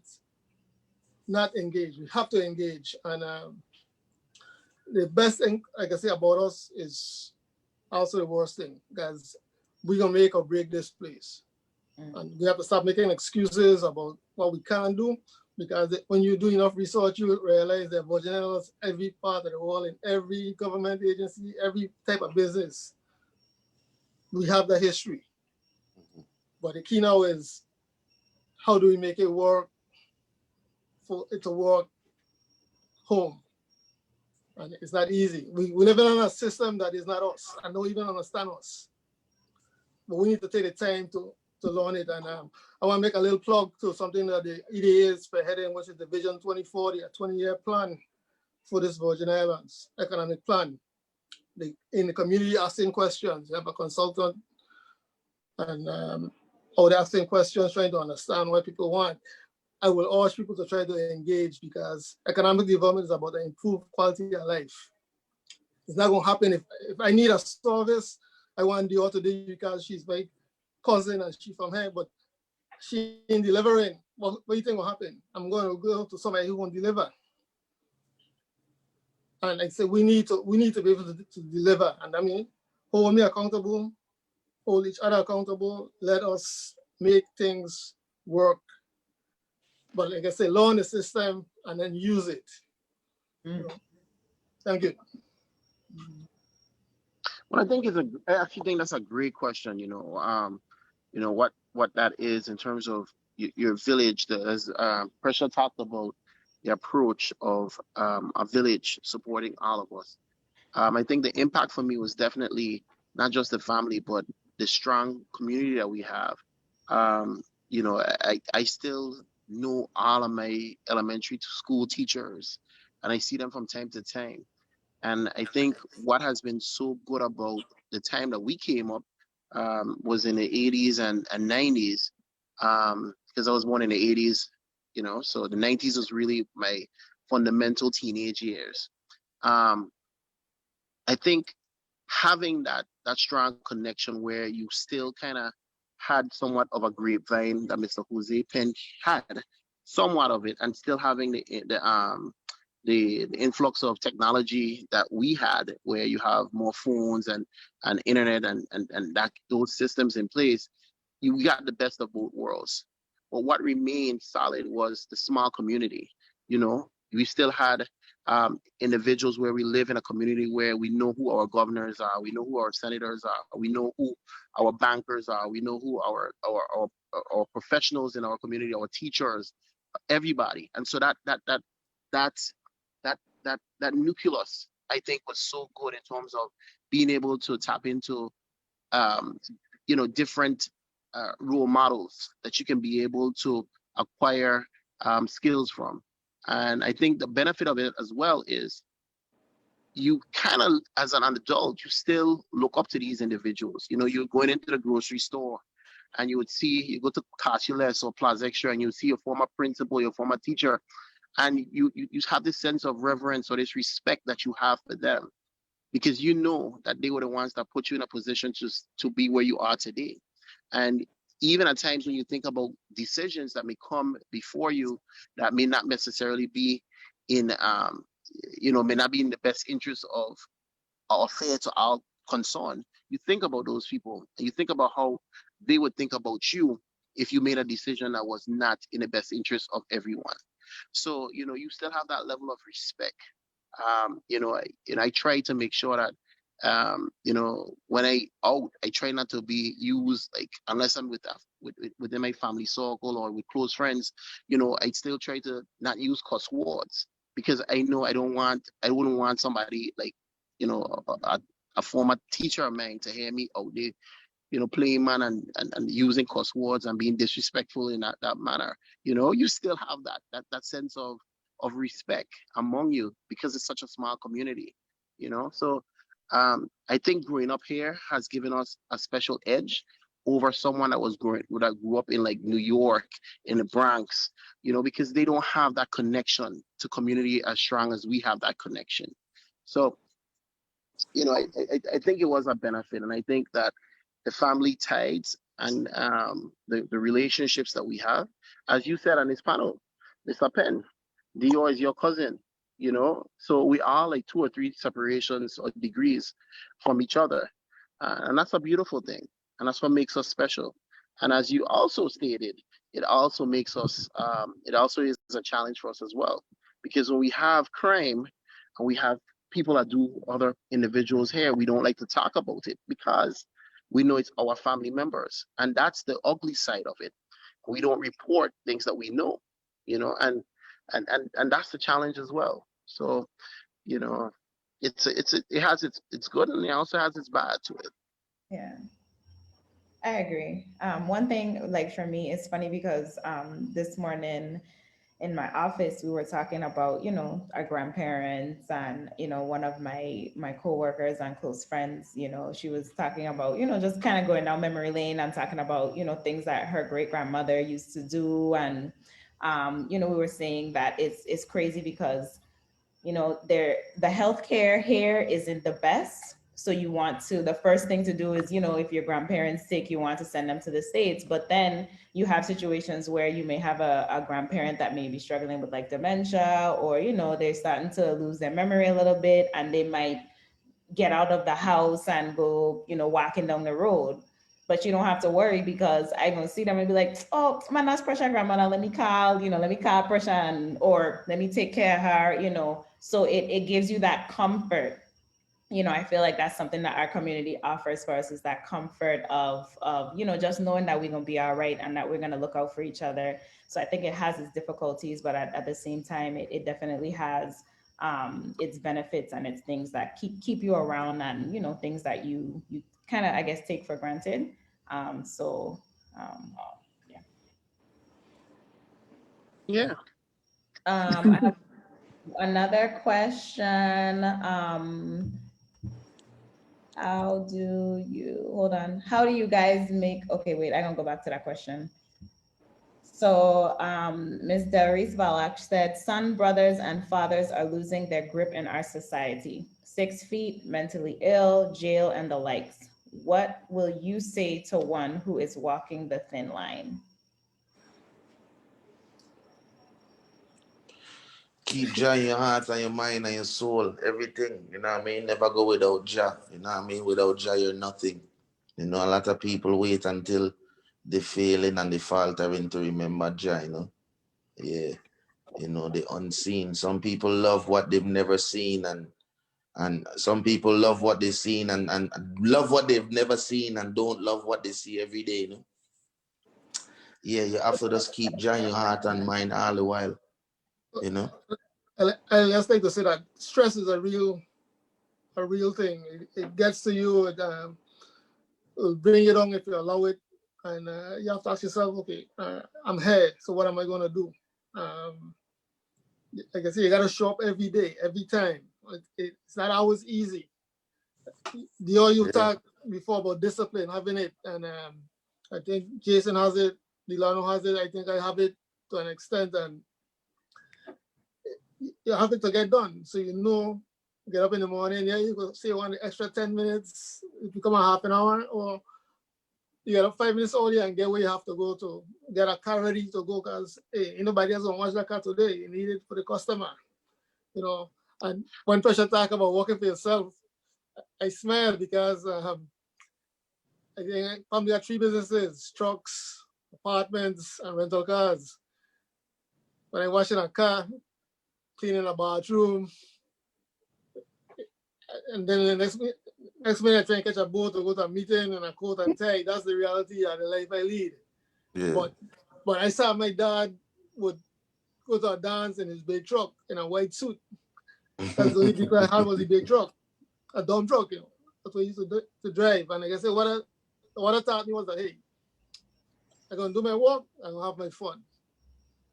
not engage. We have to engage. And the best thing I can say about us is also the worst thing, because we're going to make or break this place. And we have to stop making excuses about what we can't do, because when you do enough research, you realize that Virgin Islands, every part of the world, in every government agency, every type of business, we have the history. But the key now is, how do we make it work for it to work home? And it's not easy. We live in a system that is not us and don't even understand us. But we need to take the time to learn it. And I want to make a little plug to something that the EDA is spearheading, which is the Vision 2040, a 20-year plan for this Virgin Islands economic plan. In the community asking questions, you have a consultant, and they're asking questions, trying to understand what people want. I will urge people to try to engage, because economic development is about the improved quality of life. It's not going to happen if I need a service, I want Dior to do because she's my cousin and she's from here, but she ain't delivering. What do you think will happen? I'm going to go to somebody who won't deliver. And like I said, we need to be able to deliver. And I mean, hold me accountable, hold each other accountable. Let us make things work. But like I say, learn the system and then use it. Thank you. Well, I actually think that's a great question. What that is in terms of your village. As Pressure talked about the approach of a village supporting all of us. I think the impact for me was definitely not just the family, but the strong community that we have. I still know all of my elementary school teachers, and I see them from time to time. And I think what has been so good about the time that we came up was in the 80s and 90s, because I was born in the 80s, so the 90s was really my fundamental teenage years. Um, I think having that strong connection where you still kind of had somewhat of a grapevine that Mr. Jose Penn had, somewhat of it, and still having the influx of technology that we had, where you have more phones and internet and that those systems in place, you got the best of both worlds. But what remained solid was the small community. We still had individuals where we live in a community where we know who our governors are, we know who our senators are, we know who our bankers are, we know who our professionals in our community, our teachers, everybody. And so that's that nucleus, I think, was so good in terms of being able to tap into um, different role models that you can be able to acquire skills from. And I think the benefit of it as well is you kind of, as an adult, you still look up to these individuals. You're going into the grocery store and you go to Cashless or Plaza Extra, and you see your former principal, your former teacher, and you have this sense of reverence or this respect that you have for them, because you know that they were the ones that put you in a position to be where you are today. And even at times when you think about decisions that may come before you that may not necessarily be in may not be in the best interest of or fair to our concern, you think about those people and you think about how they would think about you if you made a decision that was not in the best interest of everyone. So you still have that level of respect. I try to make sure that when I out, I try not to be used, like, unless I'm within my family circle or with close friends. I still try to not use cuss words, because I know I wouldn't want somebody, like, a former teacher of mine to hear me out there, playing man and using cuss words and being disrespectful in that manner. You still have that sense of respect among you, because it's such a small community. So I think growing up here has given us a special edge over someone that grew up in, like, New York, in the Bronx, because they don't have that connection to community as strong as we have that connection. So I think it was a benefit, and I think that the family ties and the relationships that we have, as you said on this panel, Mr. Penn, Dior is your cousin, so we are like 2 or 3 separations or degrees from each other, and that's a beautiful thing, and that's what makes us special. And as you also stated, it also is a challenge for us as well, because when we have crime and we have people that do other individuals here, we don't like to talk about it because we know it's our family members. And that's the ugly side of it. We don't report things that we know, and that's the challenge as well. So, you know, it has its good, and it also has its bad to it. Yeah, I agree. One thing, like for me, it's funny because this morning in my office we were talking about our grandparents, and one of my coworkers and close friends, she was talking about just kind of going down memory lane and talking about things that her great grandmother used to do. And we were saying that it's crazy because the healthcare here isn't the best. So you want to, the first thing to do is, if your grandparents sick, you want to send them to the States. But then you have situations where you may have a grandparent that may be struggling with like dementia, or, they're starting to lose their memory a little bit, and they might get out of the house and go, walking down the road. But you don't have to worry, because I gonna see them and be like, oh, my that's pressure grandmother, let me call, let me call pressure, or let me take care of her. So it gives you that comfort. I feel like that's something that our community offers for us, is that comfort of just knowing that we're gonna be all right and that we're gonna look out for each other. So I think it has its difficulties, but at the same time, it definitely has its benefits and its things that keep you around, and things that you kind of, I guess, take for granted. So um, yeah. Yeah. I have another question. How do you guys make, okay, wait, I'm gonna go back to that question. So Ms. Darice Valak said, son, brothers, and fathers are losing their grip in our society. 6 feet, mentally ill, jail, and the likes. What will you say to one who is walking the thin line? Keep Jah in your heart and your mind and your soul, everything. You know what I mean? Never go without Jah. You know what I mean? Without Jah, you're nothing. You know, a lot of people wait until they failing and they faltering to remember Jah, you know. Yeah. You know, the unseen. Some people love what they've never seen, and some people love what they've seen and love what they've never seen and don't love what they see every day, you know. Yeah, you have to just keep Jah in your heart and mind all the while, you know. I just like to say that stress is a real thing. It gets to you. It'll bring you down if you allow it, and you have to ask yourself, okay, I'm here, so what am I going to do? Like I say, you got to show up every day, every time. It's not always easy. The all you talked before about discipline, having it, and I think Jason has it, Delano has it. I think I have it to an extent, and you have it to get done. So you know, get up in the morning, yeah, you go say one extra 10 minutes, it become a half an hour, or you get up 5 minutes earlier and get where you have to go to get a car ready to go, because hey, nobody else gonna wash that car today. You need it for the customer, you know. And when person talk about working for yourself, I smile because I think probably have 3 businesses: trucks, apartments, and rental cars. When I'm washing a car, cleaning a bathroom, and then the next minute I try and catch a boat or go to a meeting and a coat and tie. That's the reality of the life I lead. Yeah. But I saw my dad would go to a dance in his big truck in a white suit. That's the only vehicle I had was a big truck, a dump truck, you know. That's what he used to drive. And like I said, what I taught me was that, hey, I'm going to do my work, I'm going to have my fun.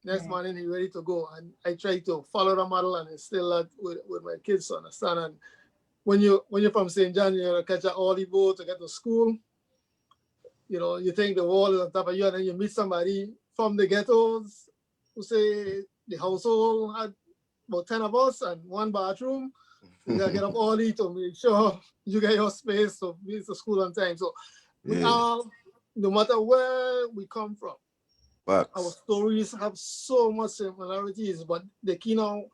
Next morning, he's ready to go. And I try to follow the model and instill that with my kids to understand. And when you're from St. John, you catch an early boat to get to school, you know, you think the world is on top of you, and then you meet somebody from the ghettos who say the household had about 10 of us and 1 bathroom. You gotta get up early to make sure you get your space to be to school on time. So we all, no matter where we come from, our stories have so much similarities, but the key now,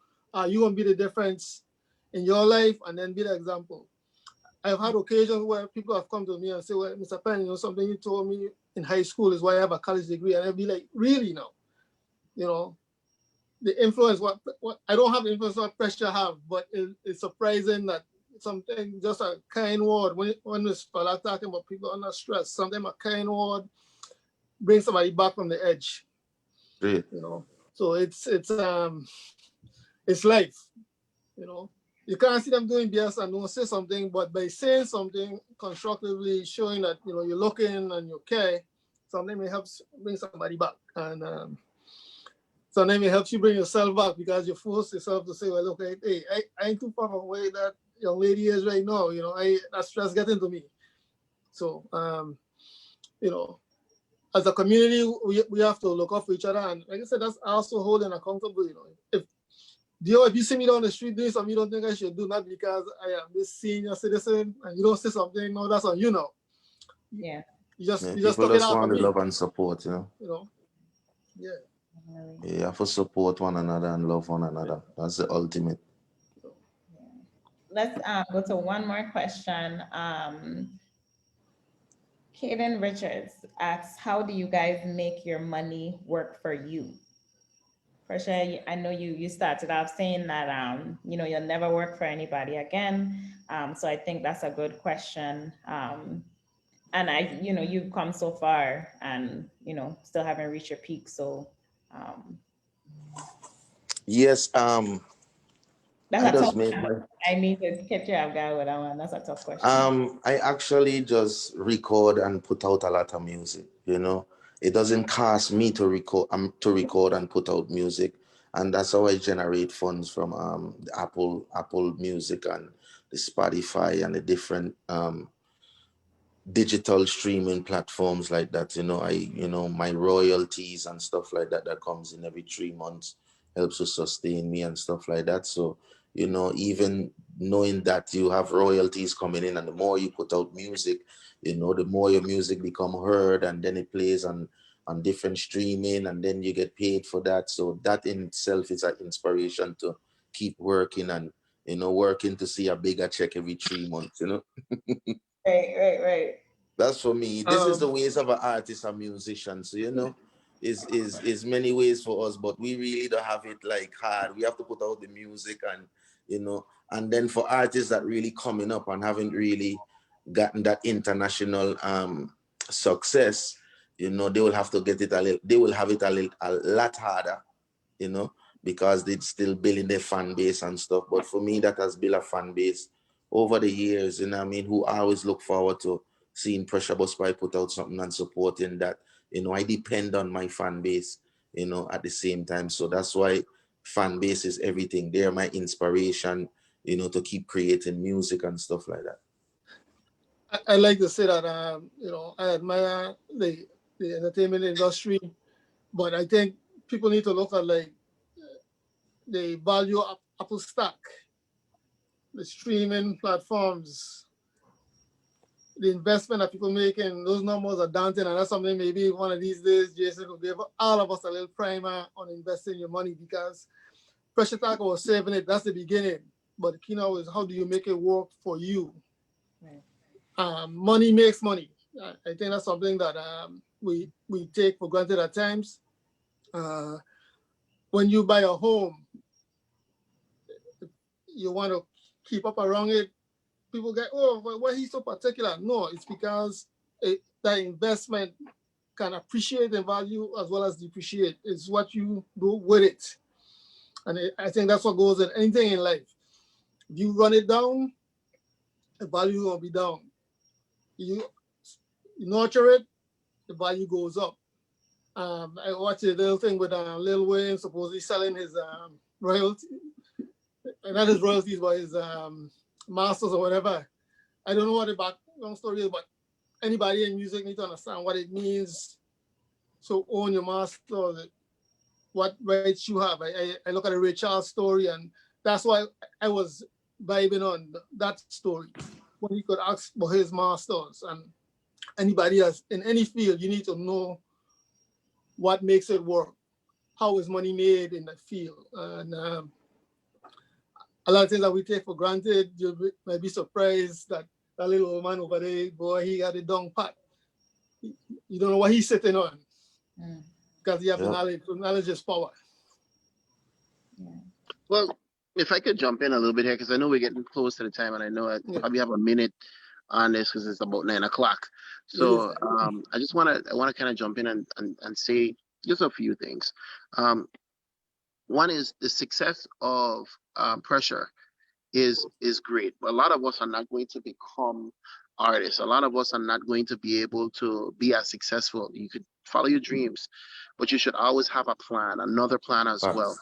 you gonna be the difference in your life and then be the example. I've had occasions where people have come to me and say, well, Mr. Penn, you know, something you told me in high school is why I have a college degree. And I'll be like, really now? You know, the influence, what I don't have the influence what pressure have, but it's surprising that something, just a kind word, when Ms. Fala talking about people under stress, sometimes a kind word brings somebody back from the edge. You know, so it's life, you know. You can't see them doing BS and don't say something, but by saying something constructively, showing that, you know, you're looking and you care, something may help bring somebody back. And sometimes it helps you bring yourself back because you force yourself to say, well, okay, hey, I ain't too far from where that young lady is right now. You know, that stress getting to me. So, you know, as a community, we have to look out for each other. And like I said, that's also holding accountable. You know, if you see me down the street doing something you don't think I should do, not because I am this senior citizen and you don't say something, no, that's on you now. Yeah. You just people took it just out want for the me. love and support, you know. You know, yeah. Yeah, you have to support one another and love one another. That's the ultimate. Let's go to one more question. Kaden Richards asks, how do you guys make your money work for you? Portia, I know you started off saying that you know, you'll never work for anybody again. So I think that's a good question. And you know, you've come so far and, you know, still haven't reached your peak. So yes, that's a tough question. I need to catch you off guard with that one. That's a tough question. I actually just record and put out a lot of music, you know. it doesn't cost me to record and put out music. And that's how I generate funds from the Apple Music and the Spotify and the different digital streaming platforms like that. My royalties and stuff like that comes in every 3 months helps to sustain me and stuff like that. So, even knowing that you have royalties coming in, and the more you put out music, the more your music become heard, and then it plays on different streaming, and then you get paid for that. So that in itself is an inspiration to keep working and, working to see a bigger check every 3 months. Right. That's for me. This is the ways of an artist and musician. So, is many ways for us, but we really don't have it like hard. We have to put out the music and, and then for artists that really coming up and haven't really gotten that international success, they will have to get it they will have it a lot harder, because they're still building their fan base and stuff. But for me, that has built a fan base over the years, who I always look forward to seeing Pressure Bus Pie put out something and supporting that. I depend on my fan base, at the same time. So that's why fan base is everything. They're my inspiration, to keep creating music and stuff like that. I like to say that, I admire the entertainment industry, but I think people need to look at like the value of Apple Stack, the streaming platforms, the investment that people make in those numbers are daunting, and that's something maybe one of these days Jason will give all of us a little primer on investing your money, because Pressure Talk was saving it, that's the beginning, but the key now is how do you make it work for you? Right. Money makes money. I think that's something that we take for granted at times. When you buy a home, you want to keep up around it. People get, oh, why he's so particular? No, it's because that investment can appreciate in value as well as depreciate. It's what you do with it. And I think that's what goes in anything in life. If you run it down, the value will be down. You nurture it, the value goes up. I watched a little thing with Lil Wayne supposedly selling his royalties, not his royalties, but his masters or whatever. I don't know what the background story is, but anybody in music need to understand what it means to own your master, what rights you have. I look at the Ray Charles story, and that's why I was vibing on that story, when he could ask for his masters. And anybody else in any field, you need to know what makes it work, how is money made in that field. And a lot of things that we take for granted, you might be surprised that that little old man over there, boy, he got a dung pot. You don't know what he's sitting on, because you have the knowledge. Knowledge is power. Yeah. Well, if I could jump in a little bit here, because I know we're getting close to the time, and I know I probably have a minute on this because it's about 9 o'clock. So I just want to kind of jump in and say just a few things. One is the success of Pressure is great, but a lot of us are not going to become artists. A lot of us are not going to be able to be as successful. You could follow your dreams, but you should always have a plan, another plan as well.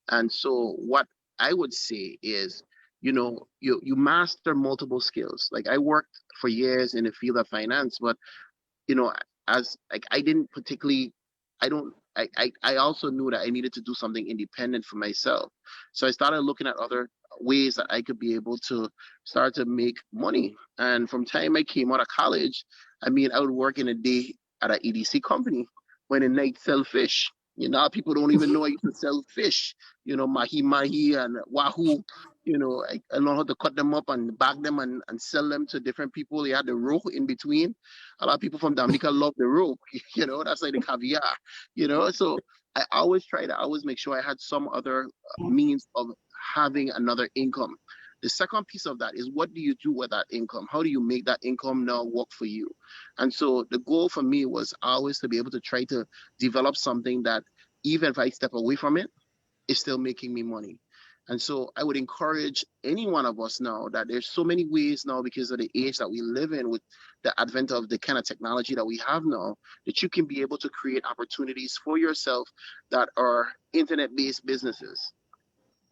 And so what I would say is, you master multiple skills. Like I worked for years in the field of finance, but as like I didn't particularly, I also knew that I needed to do something independent for myself. So I started looking at other ways that I could be able to start to make money. And from time I came out of college, I would work in a day at an EDC company, when in night sell fish. People don't even know I used to sell fish, mahi and wahoo. I know how to cut them up and bag them and sell them to different people. They had the roe in between. A lot of people from Dominica love the roe. That's like the caviar. So I always try to always make sure I had some other means of having another income. The second piece of that is, what do you do with that income? How do you make that income now work for you? And so the goal for me was always to be able to try to develop something that, even if I step away from it, is still making me money. And so I would encourage any one of us now that there's so many ways now because of the age that we live in with the advent of the kind of technology that we have now, that you can be able to create opportunities for yourself that are internet-based businesses.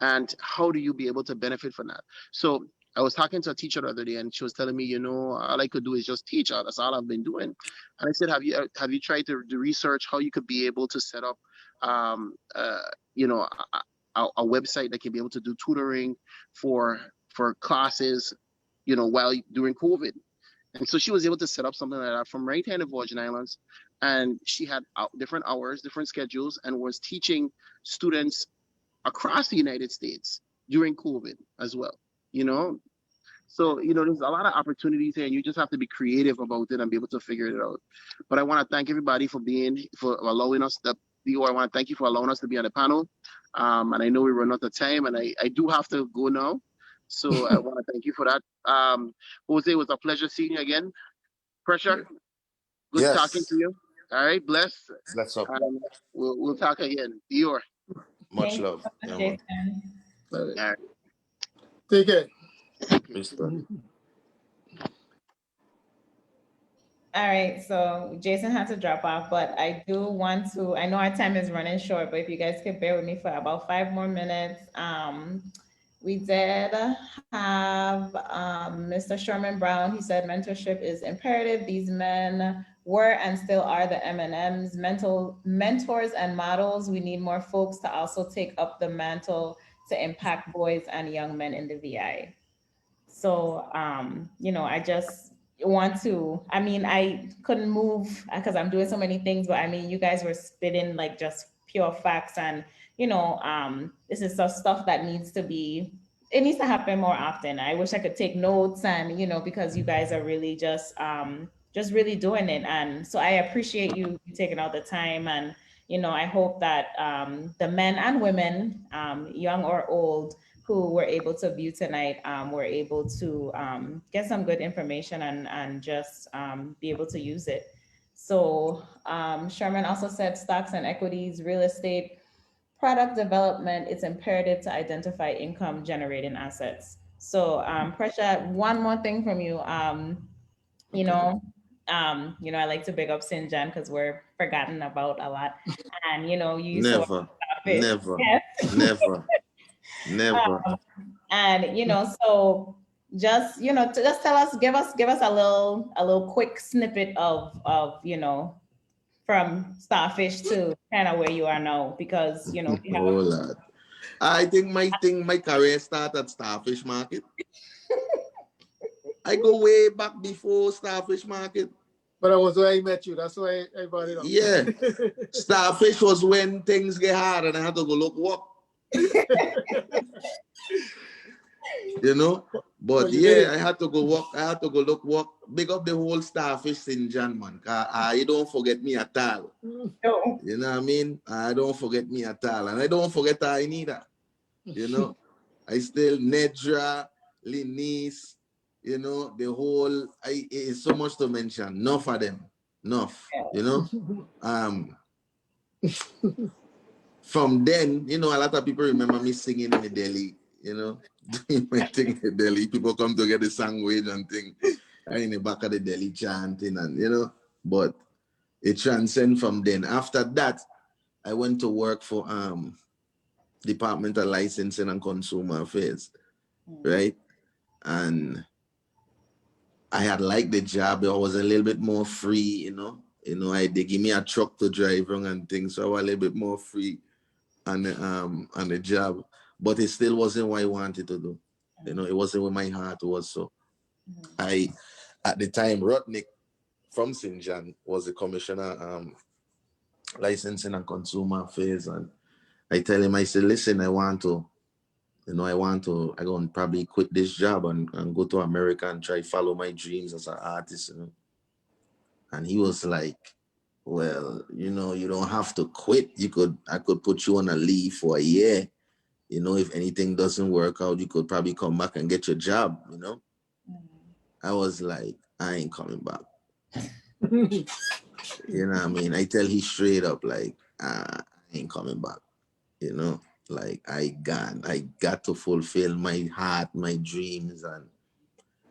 And how do you be able to benefit from that? So I was talking to a teacher the other day, and she was telling me, all I could do is just teach. That's all I've been doing. And I said, have you tried to do research how you could be able to set up, um, uh, you know, a website that can be able to do tutoring for classes, while during COVID. And so she was able to set up something like that from right here in the Virgin Islands, and she had different hours, different schedules, and was teaching students across the United States during COVID as well. You know, so there's a lot of opportunities here, and you just have to be creative about it and be able to figure it out. But I want to thank everybody for allowing us I want to thank you for allowing us to be on the panel. And I know we run out of time, and I do have to go now. So I want to thank you for that. Jose, it was a pleasure seeing you again. Pressure, good talking Yes. to you. All right, bless. Let's up. We'll talk again. Dior. Much Thank love. you, Yeah, man. Jason. All right. Take care. Mr. All right, so Jason had to drop off, but I do want to, I know our time is running short, but if you guys could bear with me for about 5 more minutes. We did have Mr. Sherman Brown. He said mentorship is imperative. These men were and still are the M&Ms, mentors and models. We need more folks to also take up the mantle to impact boys and young men in the VI. So, I just want to, I couldn't move because I'm doing so many things, but you guys were spitting like just pure facts. And, this is stuff that it needs to happen more often. I wish I could take notes and, because you guys are really just really doing it. And so I appreciate you taking all the time. And, I hope that the men and women, young or old, who were able to view tonight were able to get some good information and just be able to use it. So Sherman also said stocks and equities, real estate, product development, it's imperative to identify income generating assets. So Pressure, one more thing from you. You know, I like to big up Sinjan because we're forgotten about a lot. And you used to work Never, with fish. never, Yes. never, never. And so just just tell us, give us a little quick snippet of from Starfish to kind of where you are now, because we Oh have Lord. I think my career started at Starfish Market. I go way back before Starfish Market. But that was where I met you. That's why I brought it up. Yeah. Starfish was when things get hard and I had to go look work. But yeah, I had to go walk. I had to go look work. Big up the whole Starfish Sinjan, man. You don't forget me at all. no. You know what I mean? I don't forget me at all. And I don't forget I neither. I still Nedra, Linice, the whole, it's so much to mention. Enough of them. Enough. From then, a lot of people remember me singing in the Delhi, doing my thing in the Delhi. People come to get the sandwich and thing. I in the back of the Delhi chanting and, but it transcended from then. After that, I went to work for Department of Licensing and Consumer Affairs, right? And I had liked the job. I was a little bit more free, they give me a truck to drive around and things, so I was a little bit more free on the job. But it still wasn't what I wanted to do. It wasn't where my heart was. So at the time, Rotnick from St. John was the commissioner, licensing and consumer affairs, and I tell him, I said, listen, I want to probably quit this job and go to America and try follow my dreams as an artist, And he was like, well, you don't have to quit. I could put you on a leave for a year. If anything doesn't work out, you could probably come back and get your job, I was like, I ain't coming back. You know what I mean? I tell he straight up, like, I ain't coming back, Like I got to fulfill my heart, my dreams,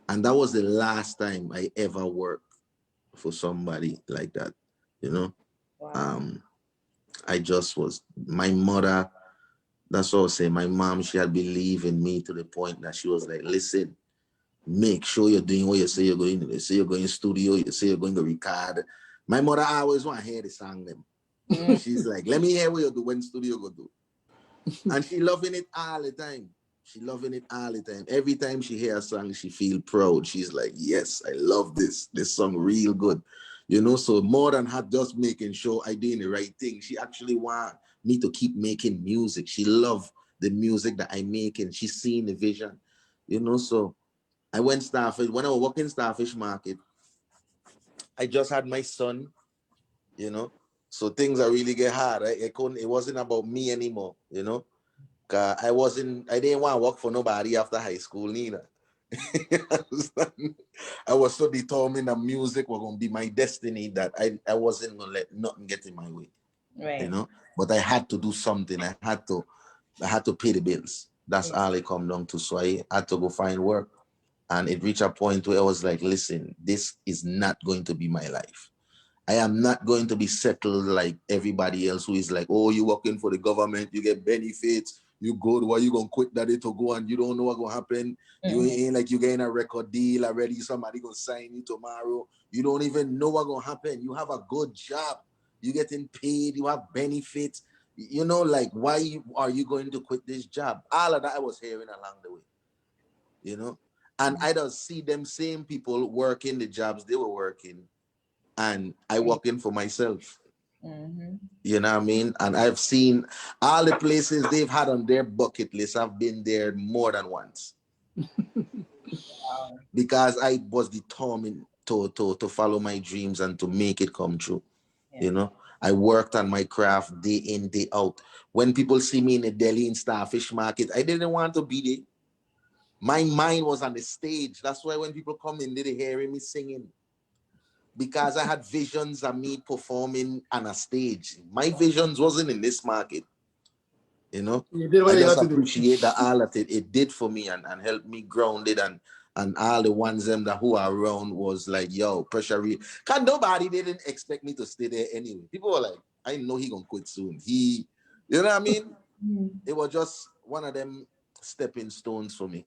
and that was the last time I ever worked for somebody like that, you know. Wow. I just was my mother. That's what I was saying. My mom, she had believed in me to the point that she was like, listen, make sure you're doing what you say you're going to. You say you're going to studio, you say you're going to record. My mother always want to hear the song them. Mm. She's like, let me hear what you do when studio go do. And she loving it all the time. She loving it all the time. Every time she hear a song, she feel proud. She's like, yes, I love this. This song real good. You know, so more than her just making sure I doing the right thing, she actually want me to keep making music. She love the music that I make and she's seeing the vision. You know, so I went Starfish. When I was working Starfish Market, I just had my son, you know. So things are really get hard. I couldn't, it wasn't about me anymore, you know. I didn't want to work for nobody after high school neither. I was so determined that music was going to be my destiny that I wasn't going to let nothing get in my way, you Right. know. But I had to do something. I had to pay the bills. That's Yeah. all it come down to. So I had to go find work. And it reached a point where I was like, listen, this is not going to be my life. I am not going to be settled like everybody else who is like, oh, you working for the government, you get benefits, you go to why you gonna quit that to go and you don't know what's gonna happen. You Mhm. ain't like you getting a record deal already, somebody gonna sign you tomorrow. You don't even know what's gonna happen. You have a good job, you getting paid, you have benefits. You know, like why are you going to quit this job? All of that I was hearing along the way, you know. And I don't see them same people working the jobs they were working and I walk in for myself. Mhm. You know what I mean? And I've seen all the places they've had on their bucket list. I've been there more than once Wow. because I was determined to follow my dreams and to make it come true. Yeah. You know, I worked on my craft day in, day out. When people see me in the Delhi in Starfish Market, I didn't want to be there. My mind was on the stage. That's why when people come in, they hearing me singing. Because I had visions of me performing on a stage. My visions wasn't in this market, you know. You did I what you just got to do. appreciate that all that it did for me and helped me grounded and all the ones them that who are around was like, yo, pressure real. Cause nobody didn't expect me to stay there anyway. People were like, I know he gonna quit soon. You know what I mean? Mhm. It was just one of them stepping stones for me.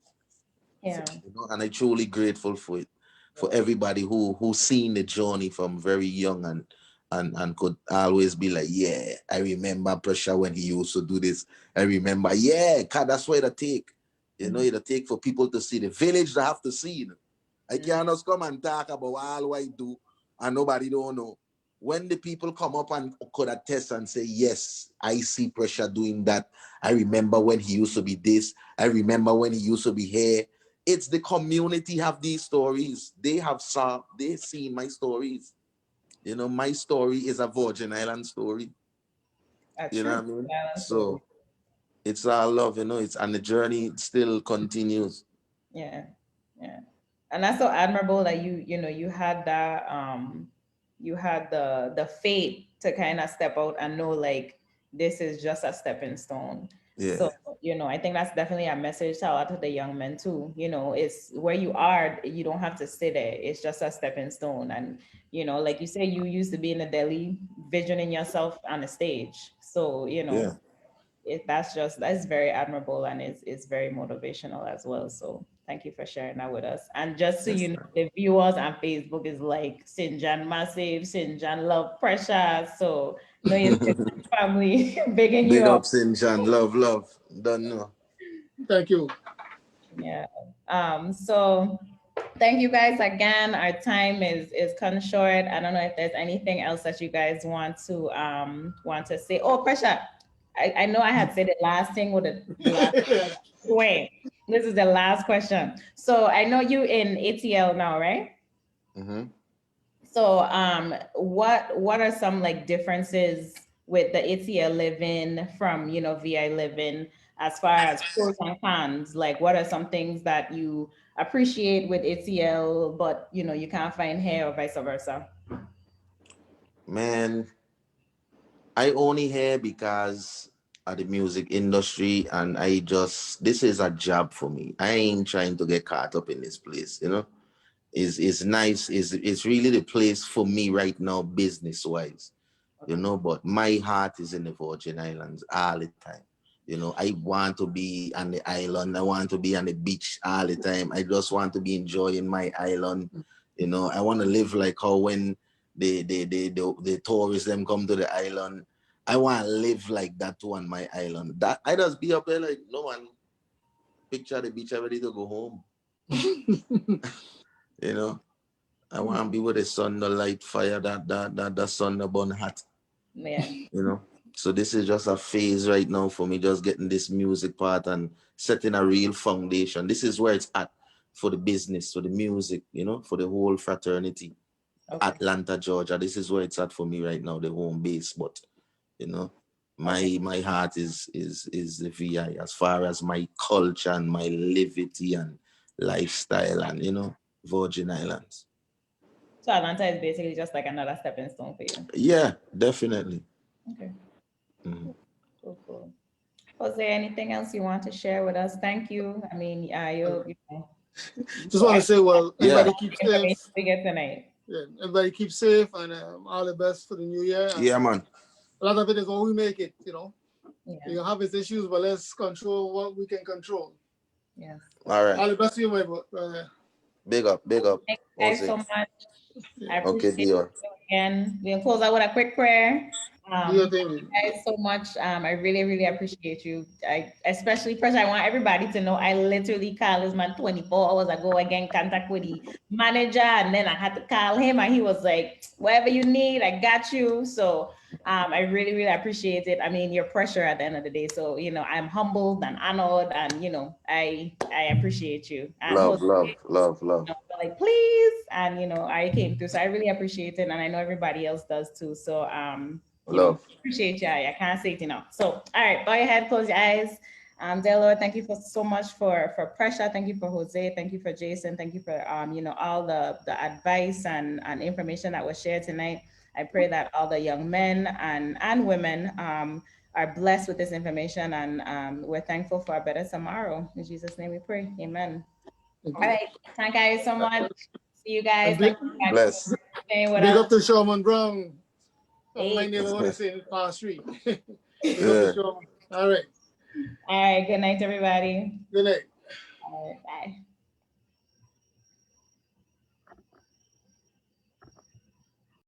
Yeah. You know, and I truly grateful for it, for everybody who seen the journey from very young and could always be like, yeah, I remember pressure when he used to do this. I remember, yeah, God, that's what it take. You know, it take for people to see the village. They have to see. You know? I can't just come and talk about all what I do and nobody don't know. When the people come up and could attest and say, yes, I see pressure doing that. I remember when he used to be this. I remember when he used to be here. It's the community have these stories. They seen my stories. You know, my story is a Virgin Island story. A You know true what I mean? balance story. So it's all love, you know, it's and the journey still continues. Yeah. Yeah. And that's so admirable that you know, you had that you had the faith to kind of step out and know like this is just a stepping stone. So, Yeah. you know, I think that's definitely a message to a lot of the young men too. You know, it's where you are, you don't have to stay there. It's just a stepping stone. And, you know, like you say, you used to be in the Delhi, visioning yourself on the stage. So, you know, Yeah. that's very admirable and it's very motivational as well. So thank you for sharing that with us. And just so Yes, you know, sir. the viewers on Facebook is like Sinjan massive, Sinjan love pressure. So know your family bigging you Big up. up Sinjan. Love, love. Don't know. Thank you. Yeah. So thank you guys again. Our time is kind of short. I don't know if there's anything else that you guys want to say. Oh, pressure. I know I had said the last thing with the last wait. This is the last question. So I know you in ATL now, right? Mm-hmm. So what are some like differences with the ATL living from, you know, VI living as far as pros and cons? Like what are some things that you appreciate with ATL but you know you can't find here or vice versa? Man, I only here because at the music industry, and this is a job for me. I ain't trying to get caught up in this place, you know. Is nice, is really the place for me right now, business wise, you know, but my heart is in the Virgin Islands all the time. You know, I want to be on the island. I want to be on the beach all the time. I just want to be enjoying my island. You know, I want to live like how when the tourists them come to the island. I want to live like that too on my island. That I just be up there like no one picture the beach. I'm ready to go home. You know, I want to be with the sun, the light, fire, that sun, the burn hot. Yeah. You know, so this is just a phase right now for me, just getting this music part and setting a real foundation. This is where it's at for the business, for the music, you know, for the whole fraternity. Okay. Atlanta, Georgia. This is where it's at for me right now, the home base. But you know, my heart is the VI as far as my culture and my levity and lifestyle and you know, Virgin Islands. So Atlanta is basically just like another stepping stone for you. Yeah, definitely. Okay. Mm-hmm. Cool. Was there anything else you want to share with us? Thank you. I mean, you know, Just want to say, well, everybody keep safe. We get tonight. Yeah, everybody keep safe and all the best for the new year. And yeah, man. a lot of it is when we make it, you know. Yeah. You have its issues, but let's control what we can control. Yes. All right. All the best to you, my brother. Big up. Thank you guys so much. I appreciate Dior. it again. We'll close out with a quick prayer. Thank you guys so much. I really, really appreciate you. Especially first, I want everybody to know I literally called this man 24 hours ago again, contact with the manager, and then I had to call him, and he was like, "Whatever you need, I got you." So I really, really appreciate it. I mean, your pressure at the end of the day. So you know, I'm humbled and honored, and you know, I appreciate you. And love. You know, like please, and you know, I came through, so I really appreciate it, and I know everybody else does too. So you know, appreciate you. I can't say it enough. So all right, bow your head, close your eyes. Dear Lord, thank you so much for Pressure. Thank you for Jose. Thank you for Jason. Thank you for you know, all the advice and information that was shared tonight. I pray that all the young men and women are blessed with this information, and we're thankful for a better tomorrow. In Jesus' name we pray. Amen. All right. Thank you guys so much. See you guys. Bless. Big up to Sherman Brown. My neighborhood is in Park Street. Big up to Sherman. All right. All right. Good night, everybody. Good night. All right. Bye.